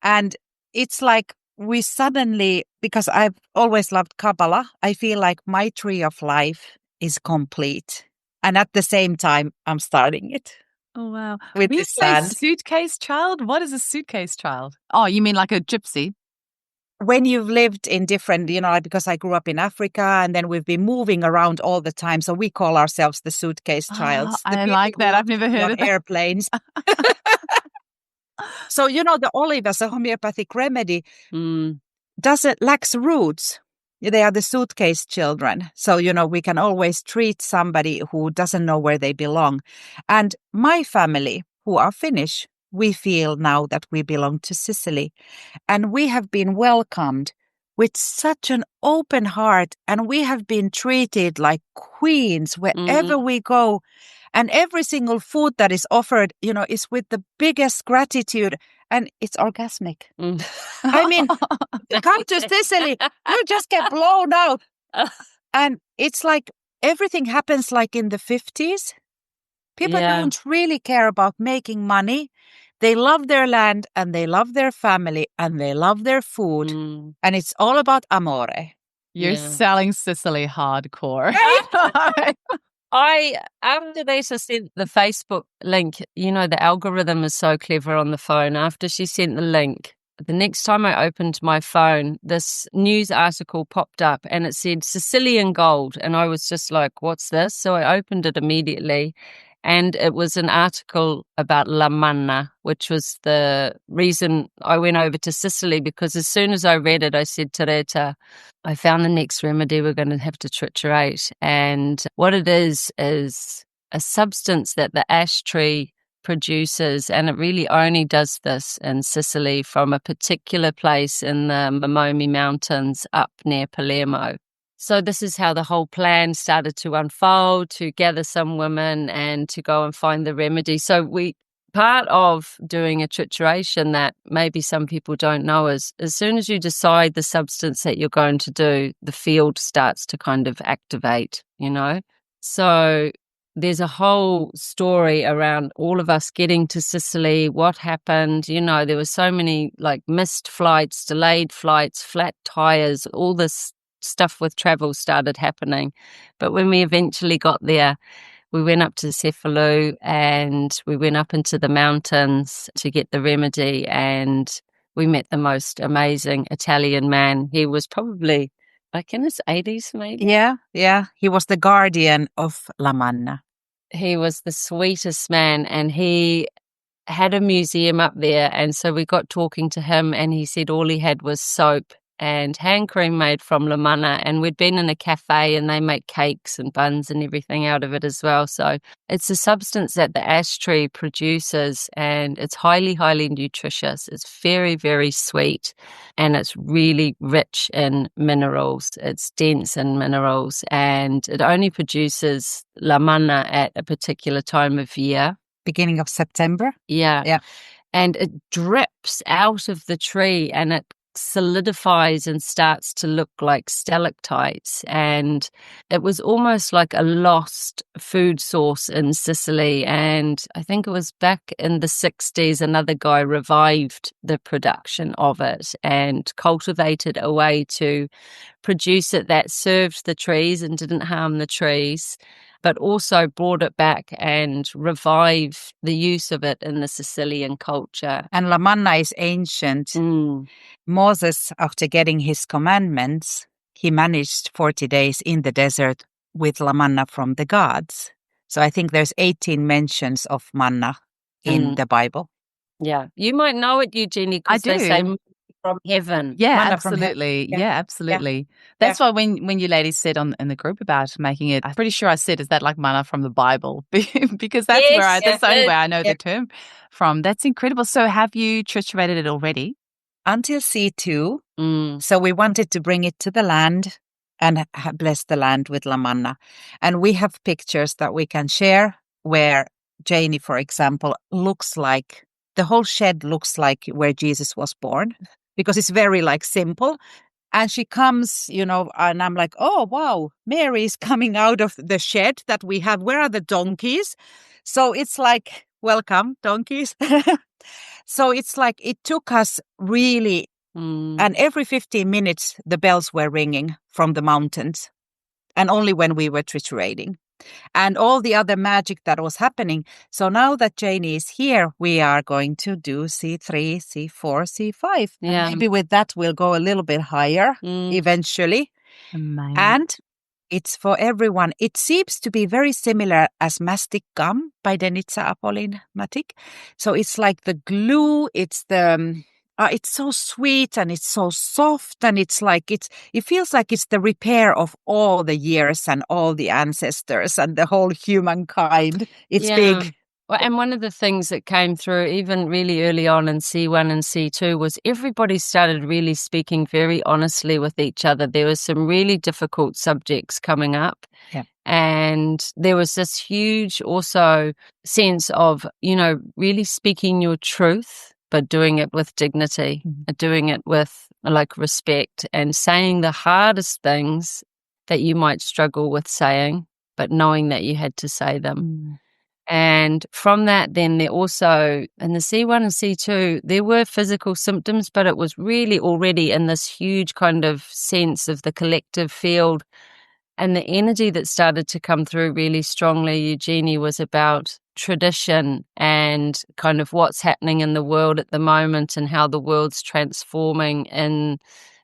And it's like we suddenly, because I've always loved Kabbalah, I feel like my tree of life is complete. And at the same time, I'm starting it. Oh, wow. With When you this say land. suitcase child, what is a suitcase child? Oh, you mean like a gypsy? When you've lived in different, because I grew up in Africa and then we've been moving around all the time. So we call ourselves the suitcase childs. I like that. I've never heard of that. Airplanes. So, the olive as a homeopathic remedy lacks roots. They are the suitcase children. So, we can always treat somebody who doesn't know where they belong. And my family, who are Finnish, we feel now that we belong to Sicily. And we have been welcomed with such an open heart. And we have been treated like queens wherever we go. And every single food that is offered, is with the biggest gratitude. And it's orgasmic. I mean, come to Sicily, you just get blown out. And it's like everything happens like in the 50s. People don't really care about making money. They love their land and they love their family and they love their food. And it's all about amore. You're selling Sicily hardcore. After Reeta sent the Facebook link, the algorithm is so clever on the phone. After she sent the link, the next time I opened my phone, this news article popped up and it said Sicilian gold. And I was just like, what's this? So I opened it immediately. And it was an article about Lamanna, which was the reason I went over to Sicily, because as soon as I read it, I said to Reeta, I found the next remedy we're going to have to triturate. And what it is a substance that the ash tree produces, and it really only does this in Sicily from a particular place in the Mamomi Mountains up near Palermo. So this is how the whole plan started to unfold, to gather some women and to go and find the remedy. So part of doing a trituration that maybe some people don't know is as soon as you decide the substance that you're going to do, the field starts to kind of activate, So there's a whole story around all of us getting to Sicily, what happened. There were so many missed flights, delayed flights, flat tires, all this stuff with travel started happening. But when we eventually got there, we went up to Sicily and we went up into the mountains to get the remedy, and we met the most amazing Italian man. He was probably like in his 80s, maybe. Yeah. He was the Guardian of Lamanna. He was the sweetest man, and he had a museum up there. And so we got talking to him, and he said all he had was soap and hand cream made from Lamanna. And we'd been in a cafe and they make cakes and buns and everything out of it as well. So it's a substance that the ash tree produces, and it's highly, highly nutritious. It's very, very sweet, and it's really rich in minerals. It's dense in minerals, and it only produces Lamanna at a particular time of year. Beginning of September. Yeah. And it drips out of the tree and it solidifies and starts to look like stalactites. And it was almost like a lost food source in Sicily. And I think it was back in the 60s, another guy revived the production of it and cultivated a way to produce it that served the trees and didn't harm the trees, but also brought it back and revived the use of it in the Sicilian culture. And Lamanna is ancient. Moses, after getting his commandments, he managed 40 days in the desert with Lamanna from the gods. So I think there's 18 mentions of manna in the Bible. Yeah. You might know it, Eugenie, because they say from heaven. Yeah, Manna absolutely. From yeah, absolutely. That's why when you ladies said in the group about making it, I'm pretty sure I said, is that like manna from the Bible? Because that's that's the only way I know the term from. That's incredible. So have you triturated it already? Until C2. So we wanted to bring it to the land and bless the land with Lamanna. And we have pictures that we can share where Janie, for example, looks like, the whole shed looks like where Jesus was born, because it's very like simple. And she comes, and I'm like, oh, wow, Mary is coming out of the shed that we have. Where are the donkeys? So it's like, welcome, donkeys. So it's like it took us really, and every 15 minutes, the bells were ringing from the mountains, and only when we were triturating. And all the other magic that was happening. So now that Janie is here, we are going to do C3, C4, C5. Yeah. And maybe with that, we'll go a little bit higher eventually. Amazing. And it's for everyone. It seems to be very similar as mastic gum by Denitsa Apollin-Matic. So it's like the glue, it's the... it's so sweet and it's so soft, and it's like it feels like it's the repair of all the years and all the ancestors and the whole humankind. It's big. Well, and one of the things that came through even really early on in C1 and C2 was everybody started really speaking very honestly with each other. There was some really difficult subjects coming up. Yeah. And there was this huge also sense of, really speaking your truth, but doing it with dignity, doing it with like respect, and saying the hardest things that you might struggle with saying, but knowing that you had to say them. And from that, then there also, in the C1 and C2, there were physical symptoms, but it was really already in this huge kind of sense of the collective field. And the energy that started to come through really strongly, Eugenie, was about tradition and kind of what's happening in the world at the moment and how the world's transforming in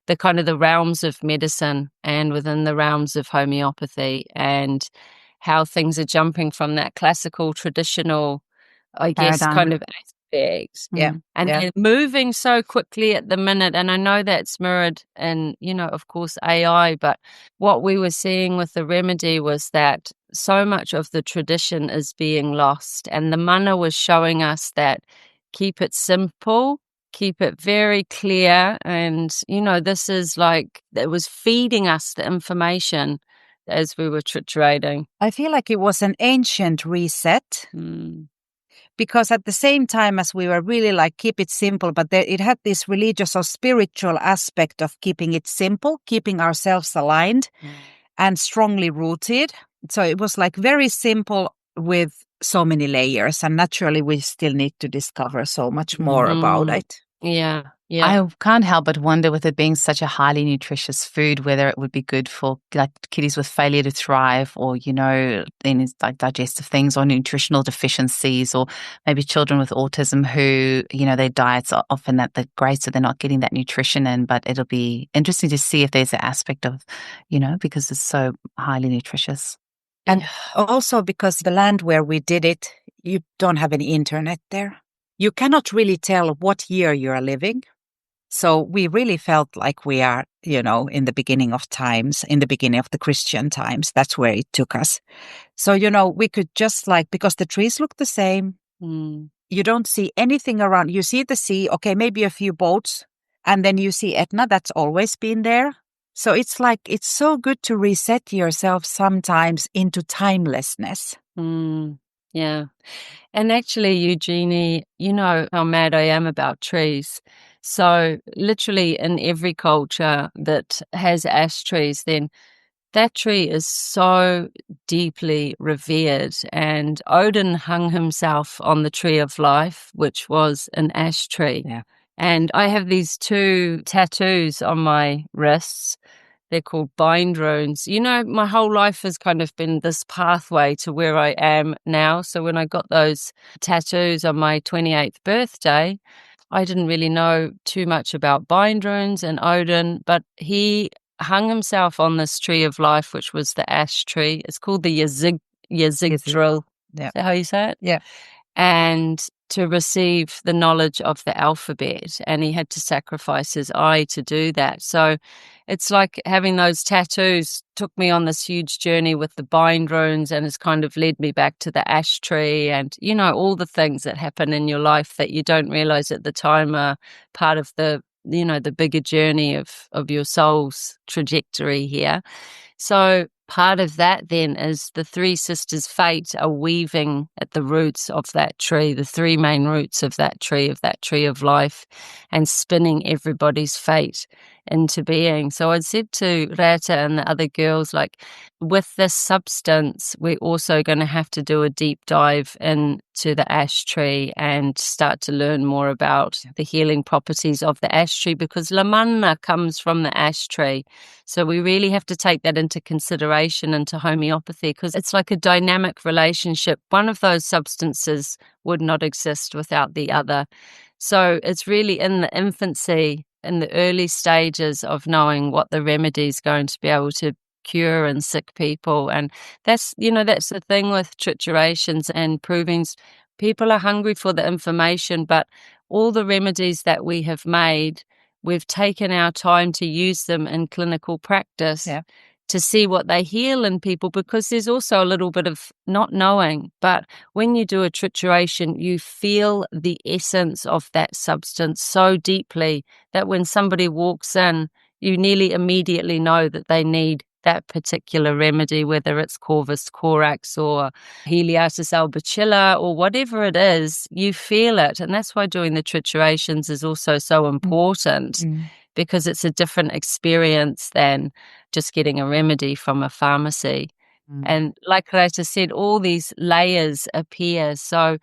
the kind of the realms of medicine and within the realms of homeopathy, and how things are jumping from that classical, traditional, I guess, Paradigm. kind of aspect. And they're moving so quickly at the minute. And I know that's mirrored in, of course, AI. But what we were seeing with the remedy was that so much of the tradition is being lost. And the mana was showing us that keep it simple, keep it very clear. And, this is like, it was feeding us the information as we were triturating. I feel like it was an ancient reset. Because at the same time as we were really like, keep it simple, but it had this religious or spiritual aspect of keeping it simple, keeping ourselves aligned and strongly rooted. So it was like very simple with so many layers. And naturally, we still need to discover so much more about it. Yeah. Yeah. I can't help but wonder, with it being such a highly nutritious food, whether it would be good for like kiddies with failure to thrive, or, things like digestive things or nutritional deficiencies, or maybe children with autism who, their diets are often not that great, so they're not getting that nutrition in. But it'll be interesting to see if there's an aspect of, because it's so highly nutritious. And also because the land where we did it, you don't have any internet there. You cannot really tell what year you are living. So we really felt like we are, in the beginning of times, in the beginning of the Christian times. That's where it took us. So, we could just because the trees look the same. You don't see anything around. You see the sea, okay, maybe a few boats. And then you see Etna, that's always been there. So it's so good to reset yourself sometimes into timelessness. Yeah. And actually, Eugenie, you know how mad I am about trees. So literally in every culture that has ash trees, then that tree is so deeply revered. And Odin hung himself on the tree of life, which was an ash tree. Yeah. And I have these 2 tattoos on my wrists. They're called bind runes. My whole life has kind of been this pathway to where I am now. So when I got those tattoos on my 28th birthday, I didn't really know too much about bind runes and Odin, but he hung himself on this tree of life, which was the ash tree. It's called the Yazigdril. Yeah. Is that how you say it? Yeah. And to receive the knowledge of the alphabet, and he had to sacrifice his eye to do that. So it's like having those tattoos took me on this huge journey with the bind runes, and has kind of led me back to the ash tree, and all the things that happen in your life that you don't realize at the time are part of the the bigger journey of your soul's trajectory here. So part of that then is the 3 sisters' fate are weaving at the roots of that tree, the 3 main roots of that tree of life, and spinning everybody's fate into being. So I said to Reeta and the other girls, with this substance, we're also going to have to do a deep dive into the ash tree and start to learn more about the healing properties of the ash tree, because Lamanna comes from the ash tree. So we really have to take that into consideration into homeopathy, because it's like a dynamic relationship. One of those substances would not exist without the other. So it's really in the infancy, in the early stages of knowing what the remedy is going to be able to cure in sick people. And that's the thing with triturations and provings. People are hungry for the information, but all the remedies that we have made, we've taken our time to use them in clinical practice to see what they heal in people, because there's also a little bit of not knowing. But when you do a trituration, you feel the essence of that substance so deeply that when somebody walks in, you nearly immediately know that they need that particular remedy, whether it's Corvus Corax or Heliatus albacilla or whatever it is, you feel it. And that's why doing the triturations is also so important, because it's a different experience than just getting a remedy from a pharmacy. And like Reeta said, all these layers appear. So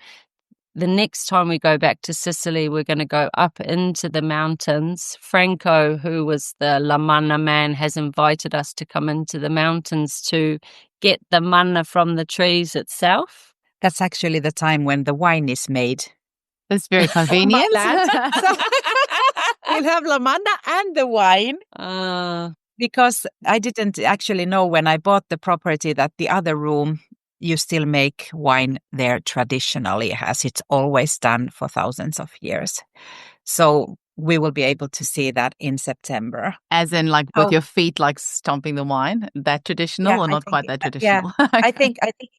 the next time we go back to Sicily, we're going to go up into the mountains. Franco, who was the Lamanna man, has invited us to come into the mountains to get the manna from the trees itself. That's actually the time when the wine is made. That's very convenient. So we'll have Lamanna and the wine. Because I didn't actually know when I bought the property that the other room, you still make wine there traditionally, as it's always done for thousands of years. So we will be able to see that in September. As in with your feet stomping the wine, that traditional or not quite that traditional? Yeah, I think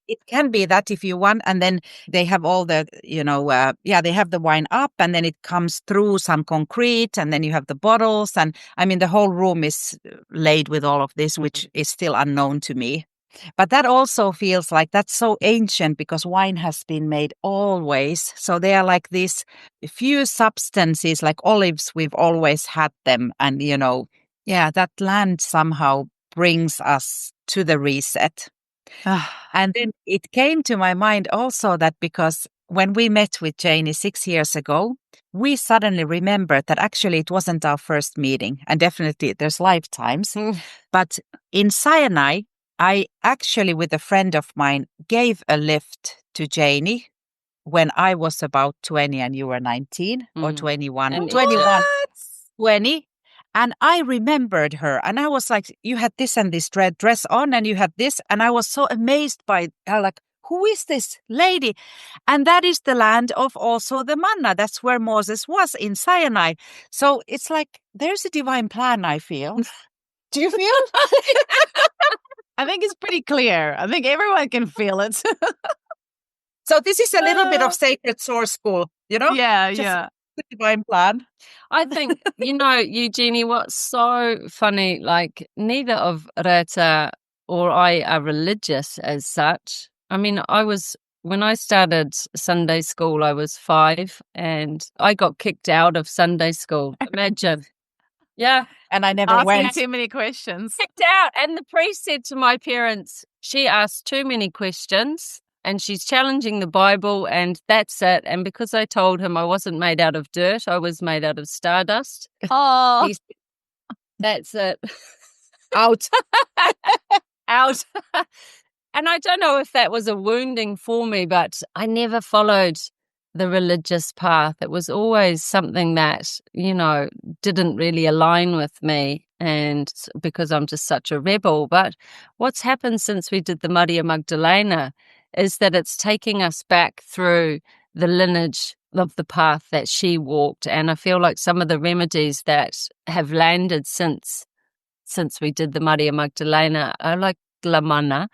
it can be that if you want. And then they have all the, they have the wine up, and then it comes through some concrete, and then you have the bottles. And I mean, the whole room is laid with all of this, which is still unknown to me. But that also feels like that's so ancient, because wine has been made always. So they are like these few substances, like olives, we've always had them. And, that land somehow brings us to the reset. And then it came to my mind also that because when we met with Janie 6 years ago, we suddenly remembered that actually it wasn't our first meeting, and definitely there's lifetimes. But in Sinai, I actually, with a friend of mine, gave a lift to Janie when I was about 20 and you were 19 or 21. And 21, 20. And I remembered her, and I was like, you had this and this red dress on, and you had this. And I was so amazed by her, like, who is this lady? And that is the land of also the manna. That's where Moses was, in Sinai. So it's like, there's a divine plan, I feel. Do you feel? I think it's pretty clear. I think everyone can feel it. So this is a little bit of sacred source school, you know? Yeah, Just yeah. the divine plan. I think, Eugenie, what's so funny, like neither of Reeta or I are religious as such. I mean, when I started Sunday school, I was 5 and I got kicked out of Sunday school. Imagine. Yeah. And I never Asking went. too many questions. Kicked out. And the priest said to my parents, she asked too many questions and she's challenging the Bible and that's it. And because I told him I wasn't made out of dirt, I was made out of stardust. Oh, He said, that's it. Out. Out. And I don't know if that was a wounding for me, but I never followed the religious path. It was always something that, didn't really align with me, and because I'm just such a rebel. But what's happened since we did the Maria Magdalena is that it's taking us back through the lineage of the path that she walked. And I feel like some of the remedies that have landed since we did the Maria Magdalena are like Lamanna,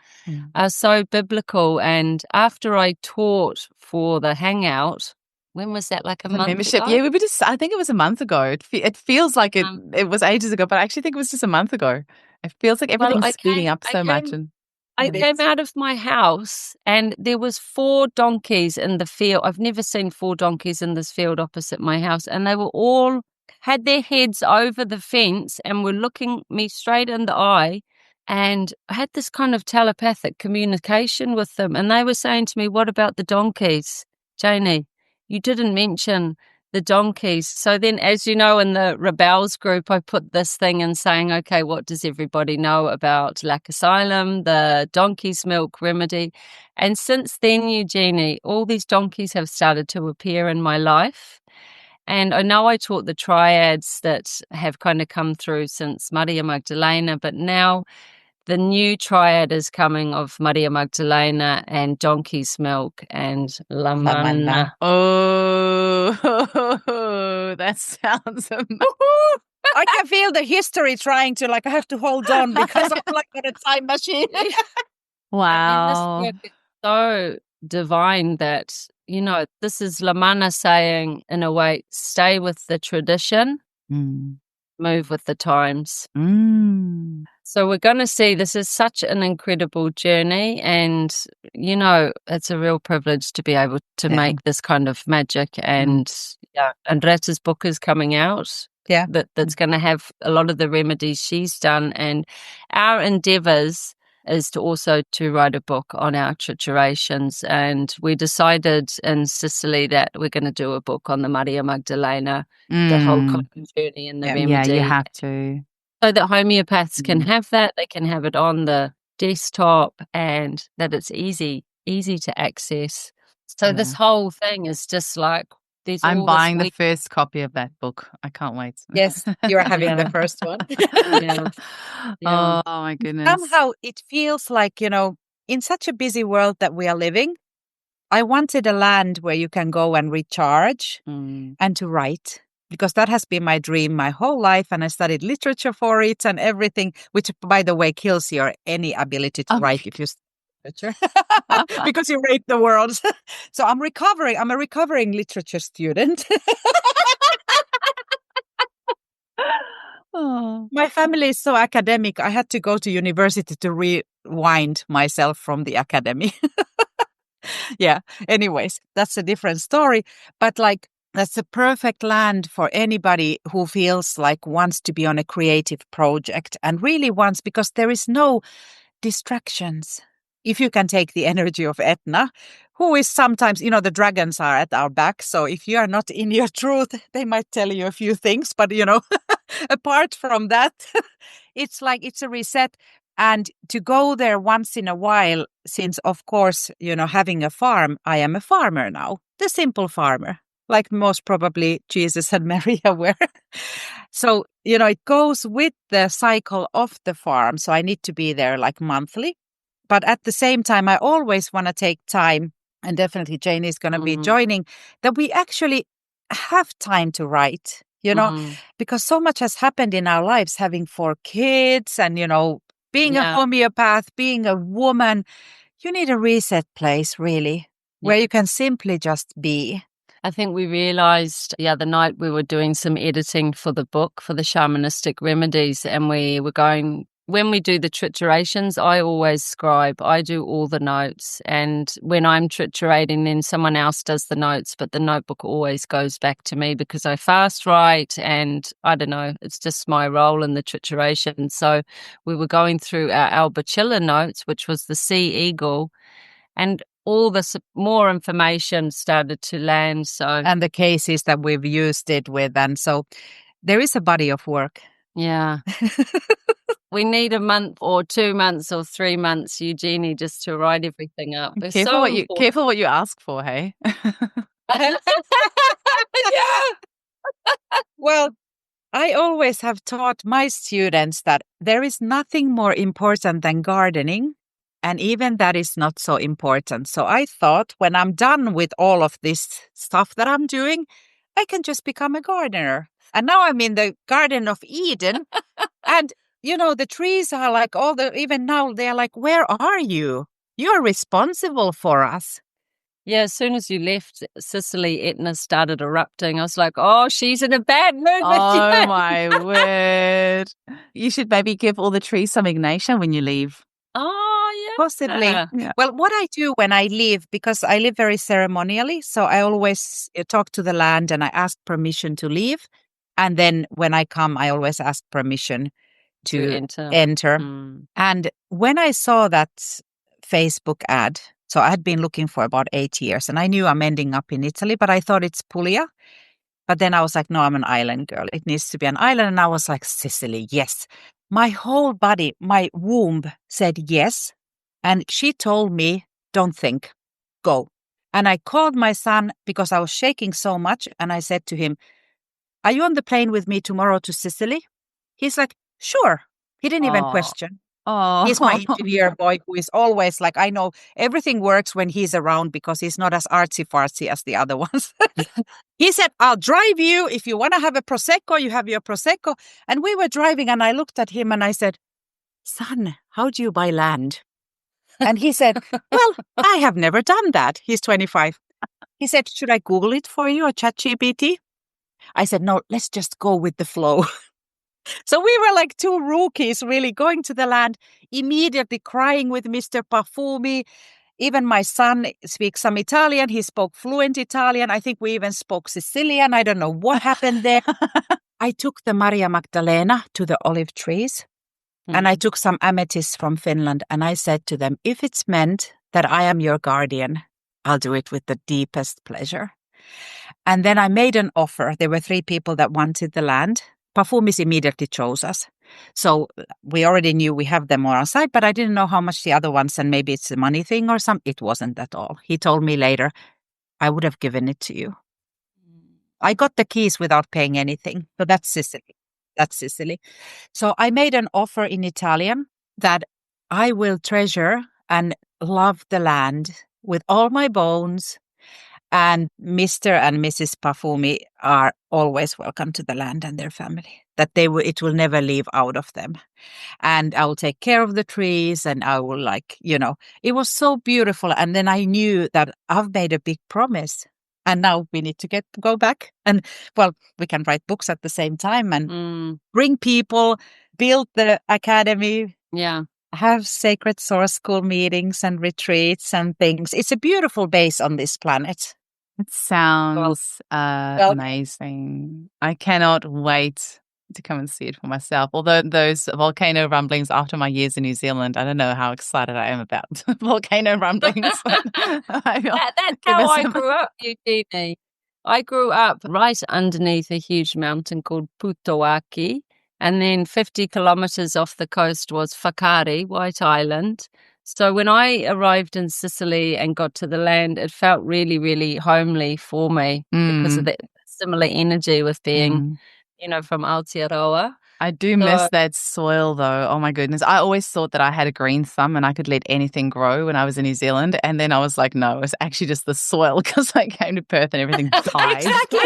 are so biblical. And after I taught for the hangout, when was that, like a month membership? ago? Yeah, I think it was a month ago. It feels like it was ages ago, but I actually think it was just a month ago. It feels like everything's speeding up so much. And I came out of my house and there was 4 donkeys in the field. I've never seen 4 donkeys in this field opposite my house, and they were all had their heads over the fence and were looking me straight in the eye. And I had this kind of telepathic communication with them. And they were saying to me, what about the donkeys? Janie, you didn't mention the donkeys. So then, as you know, in the Rebels group, I put this thing in saying, okay, what does everybody know about lac asylum, the donkey's milk remedy? And since then, Eugenie, all these donkeys have started to appear in my life. And I know I taught the triads that have kind of come through since Maria Magdalena, but now the new triad is coming of Maria Magdalena and donkey's milk and Lamanna. Lamanna. Oh, that sounds amazing. I can feel the history trying to, like, I have to hold on because I'm like on a time machine. Wow. I mean, this work is so divine that, this is Lamanna saying, in a way, stay with the tradition, move with the times. So we're going to see, this is such an incredible journey, and, it's a real privilege to be able to make this kind of magic. And Reeta's book is coming out. Yeah. That's going to have a lot of the remedies she's done. And our endeavors is to also to write a book on our triturations. And we decided in Sicily that we're going to do a book on the Maria Magdalena, the whole kind of journey and the remedy. Yeah, you have to. So that homeopaths can have that, they can have it on the desktop, and that it's easy to access. So this whole thing is just like, I'm buying the first copy of that book. I can't wait. Yes, you're having the first one. Yeah. Oh my goodness. Somehow it feels like, in such a busy world that we are living, I wanted a land where you can go and recharge and to write, because that has been my dream my whole life. And I studied literature for it and everything, which, by the way, kills your any ability to write if you study literature because you rate the world. So I'm recovering. I'm a recovering literature student. My family is so academic. I had to go to university to rewind myself from the academy. Yeah. Anyways, that's a different story. But like, that's a perfect land for anybody who feels like wants to be on a creative project and really wants, because there is no distractions. if you can take the energy of Etna, who is sometimes, the dragons are at our back. So if you are not in your truth, they might tell you a few things. But, apart from that, it's like it's a reset. And to go there once in a while, since, of course, having a farm, I am a farmer now, the simple farmer, like most probably Jesus and Maria were. So, it goes with the cycle of the farm. So I need to be there like monthly. But at the same time, I always want to take time, and definitely Janie is going to be joining, that we actually have time to write, because so much has happened in our lives, having 4 kids and, being a homeopath, being a woman. You need a reset place, really, where you can simply just be. I think we realized the other night we were doing some editing for the book, for the shamanistic remedies, and we were going, when we do the triturations, I always scribe. I do all the notes, and when I'm triturating, then someone else does the notes, but the notebook always goes back to me because I fast write, and I don't know, it's just my role in the trituration. So we were going through our Albacilla notes, which was the sea eagle, and all this more information started to land. And the cases that we've used it with. And so there is a body of work. Yeah. We need a month or 2 months or 3 months, Eugenie, just to write everything up. It's Careful what you ask for, hey? Yeah. Well, I always have taught my students that there is nothing more important than gardening. And even that is not so important. So I thought when I'm done with all of this stuff that I'm doing, I can just become a gardener. And now I'm in the Garden of Eden. And, the trees are like even now they're like, where are you? You're responsible for us. Yeah, as soon as you left Sicily, Etna started erupting. I was like, oh, she's in a bad mood. Oh, my word. You should maybe give all the trees some Ignition when you leave. Oh, yeah. Possibly. Yeah. Well, what I do when I leave, because I live very ceremonially, so I always talk to the land and I ask permission to leave. And then when I come, I always ask permission to enter. And when I saw that Facebook ad, so I had been looking for about 8 years, and I knew I'm ending up in Italy, but I thought it's Puglia. But then I was like, no, I'm an island girl. It needs to be an island. And I was like, Sicily, yes. My whole body, my womb said yes. And she told me, don't think, go. And I called my son because I was shaking so much. And I said to him, are you on the plane with me tomorrow to Sicily? He's like, sure. He didn't even question. Oh. He's my interior boy who is always like, I know everything works when he's around because he's not as artsy-fartsy as the other ones. He said, I'll drive you. If you want to have a Prosecco, you have your Prosecco. And we were driving and I looked at him and I said, son, how do you buy land? And he said, well, I have never done that. He's 25. He said, should I Google it for you or ChatGPT? I said, no, let's just go with the flow. So we were like 2 rookies really going to the land, immediately crying with Mr. Parfumi. Even my son speaks some Italian. He spoke fluent Italian. I think we even spoke Sicilian. I don't know what happened there. I took the Maria Magdalena to the olive trees and I took some amethysts from Finland. And I said to them, if it's meant that I am your guardian, I'll do it with the deepest pleasure. And then I made an offer. There were 3 people that wanted the land. Parfumis immediately chose us. So we already knew we have them on our side, but I didn't know how much the other ones, and maybe it's a money thing or something. It wasn't at all. He told me later, I would have given it to you. I got the keys without paying anything. So that's Sicily. That's Sicily. So I made an offer in Italian that I will treasure and love the land with all my bones. And Mr. and Mrs. Parfumi are always welcome to the land and their family. That it will never leave out of them. And I will take care of the trees and I will it was so beautiful. And then I knew that I've made a big promise. And now we need to go back. And we can write books at the same time and bring people, build the academy. Yeah. Have sacred source school meetings and retreats and things. It's a beautiful base on this planet. It sounds amazing. I cannot wait to come and see it for myself. Although those volcano rumblings after my years in New Zealand, I don't know how excited I am about volcano rumblings. That's how I grew up, Eugenie. I grew up right underneath a huge mountain called Putawaki, and then 50 kilometers off the coast was Whakaari, White Island. So when I arrived in Sicily and got to the land, it felt really, really homely for me because of that similar energy with being, from Aotearoa. I do miss that soil, though. Oh, my goodness. I always thought that I had a green thumb and I could let anything grow when I was in New Zealand. And then I was like, no, it's actually just the soil because I came to Perth and everything died. Exactly.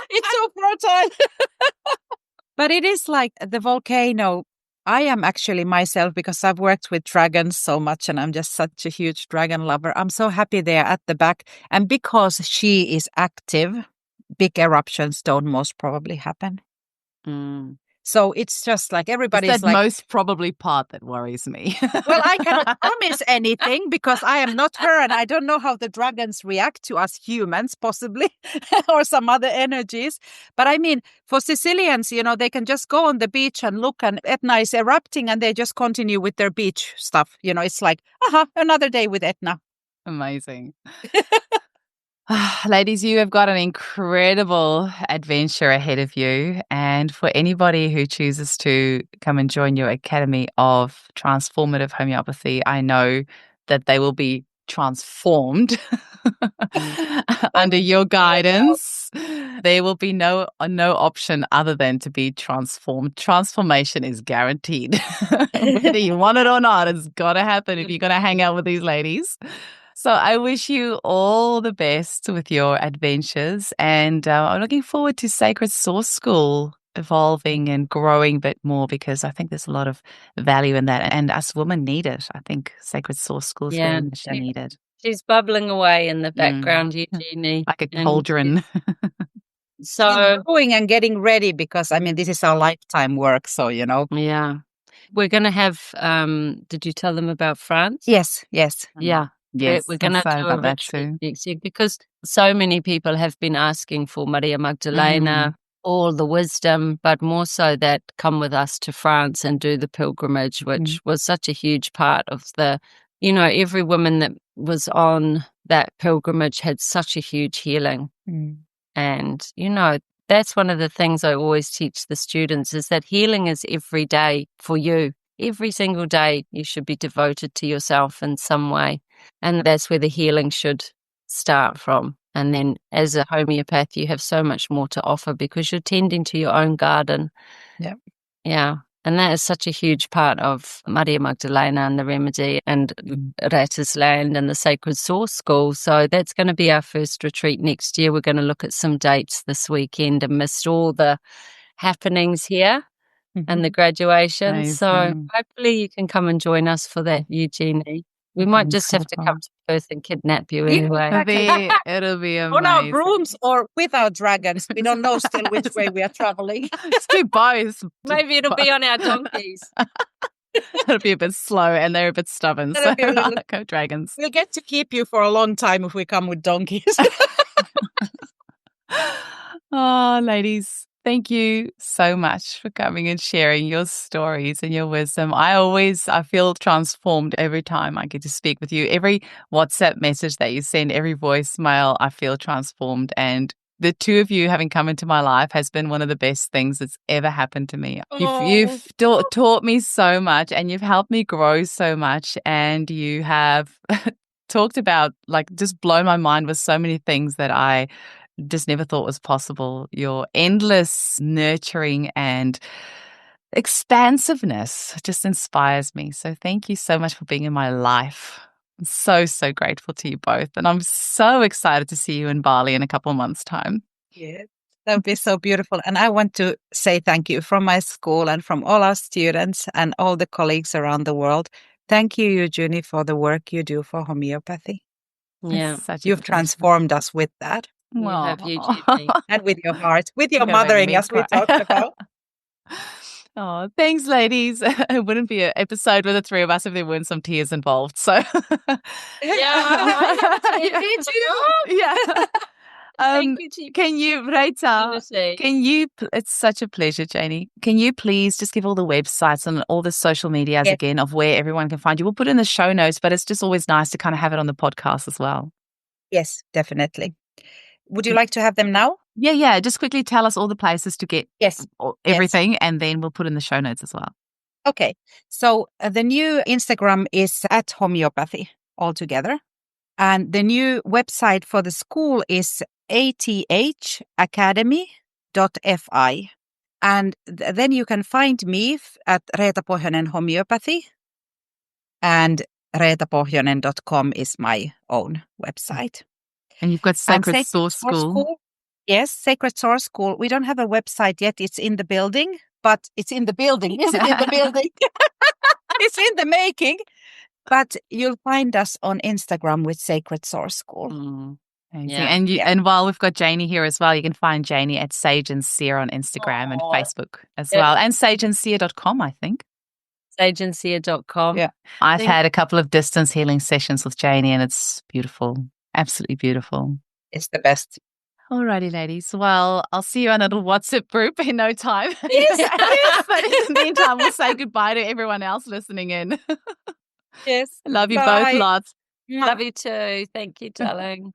It's so fertile. But it is like the volcano. I am actually myself, because I've worked with dragons so much and I'm just such a huge dragon lover. I'm so happy they're at the back. And because she is active, big eruptions don't most probably happen. So it's just like everybody's it's that like... most probably part that worries me. Well, I cannot promise anything because I am not her and I don't know how the dragons react to us humans, possibly, or some other energies. But I mean, for Sicilians, they can just go on the beach and look, and Etna is erupting and they just continue with their beach stuff. It's like, another day with Etna. Amazing. Ladies, you have got an incredible adventure ahead of you. And for anybody who chooses to come and join your Academy of Transformative Homeopathy, I know that they will be transformed under your guidance. There will be no option other than to be transformed. Transformation is guaranteed. Whether you want it or not, it's got to happen if you're going to hang out with these ladies. So I wish you all the best with your adventures, and I'm looking forward to Sacred Source School evolving and growing a bit more, because I think there's a lot of value in that, and us women need it. I think Sacred Source School is very much needed. She's bubbling away in the background, Eugenie. Like a cauldron. So growing and getting ready, because this is our lifetime work, so Yeah. We're going to have, did you tell them about France? Yes. Yeah. Yes, we're going to do a retreat next year, because so many people have been asking for Maria Magdalena, all the wisdom, but more so that come with us to France and do the pilgrimage, which was such a huge part of the, every woman that was on that pilgrimage had such a huge healing. And, that's one of the things I always teach the students, is that healing is every day for you. Every single day you should be devoted to yourself in some way. And that's where the healing should start from. And then as a homeopath, you have so much more to offer because you're tending to your own garden. Yep. Yeah. And that is such a huge part of Maria Magdalena and the remedy and Reeta's land and the Sacred Source School. So that's going to be our first retreat next year. We're going to look at some dates this weekend amidst all the happenings here and the graduation. Amazing. So hopefully you can come and join us for that, Eugenie. We might just have to come to Perth and kidnap you anyway. It'll be amazing. On our brooms or with our dragons. We don't know still which way we are traveling. Let's do both. Maybe it'll be on our donkeys. It'll be a bit slow and they're a bit stubborn. So go dragons. We'll get to keep you for a long time if we come with donkeys. Oh, ladies. Thank you so much for coming and sharing your stories and your wisdom. I feel transformed every time I get to speak with you. Every WhatsApp message that you send, every voicemail, I feel transformed. And the two of you having come into my life has been one of the best things that's ever happened to me. You've taught me so much, and you've helped me grow so much, and you have talked about, just blown my mind with so many things that I just never thought was possible. Your endless nurturing and expansiveness just inspires me. So thank you so much for being in my life. I'm so, so grateful to you both. And I'm so excited to see you in Bali in a couple of months' time. Yeah, that would be so beautiful. And I want to say thank you from my school and from all our students and all the colleagues around the world. Thank you, Eugenie, for the work you do for homeopathy. Yeah, you've transformed us with that. You have, Eugenie. And with your heart, with your mothering, as we talked about. Oh, thanks, ladies. It wouldn't be an episode with the three of us if there weren't some tears involved. So, yeah, yeah. Thank you to you. Can you, Reeta, Community. it's such a pleasure, Janie. Can you please just give all the websites and all the social medias Yes. again of where everyone can find you? We'll put it in the show notes, but it's just always nice to kind of have it on the podcast as well. Yes, definitely. Would you like to have them now? Yeah. Just quickly tell us all the places to get Yes. everything, and then we'll put in the show notes as well. Okay. So the new Instagram is at homeopathy altogether. And the new website for the school is athacademy.fi. And then you can find me at Reeta Pohjonen Homeopathy. And reetapohjonen.com is my own website. And you've got Sacred Source School. Yes, Sacred Source School. We don't have a website yet. It's in the building, but it's in the building. Is it in the building? It's in the making. But you'll find us on Instagram with Sacred Source School. Amazing. Yeah. And while we've got Janie here as well, you can find Janie at Sage and Seer on Instagram and Facebook as well. And sageandseer.com, I think. sageandseer.com. Yeah. I've had a couple of distance healing sessions with Janie, and it's beautiful. Absolutely beautiful. It's the best. Alrighty, ladies. Well, I'll see you on a little WhatsApp group in no time. Yes. But in the meantime, we'll say goodbye to everyone else listening in. Yes. Love you Bye. both lots. Love you too. Thank you, darling.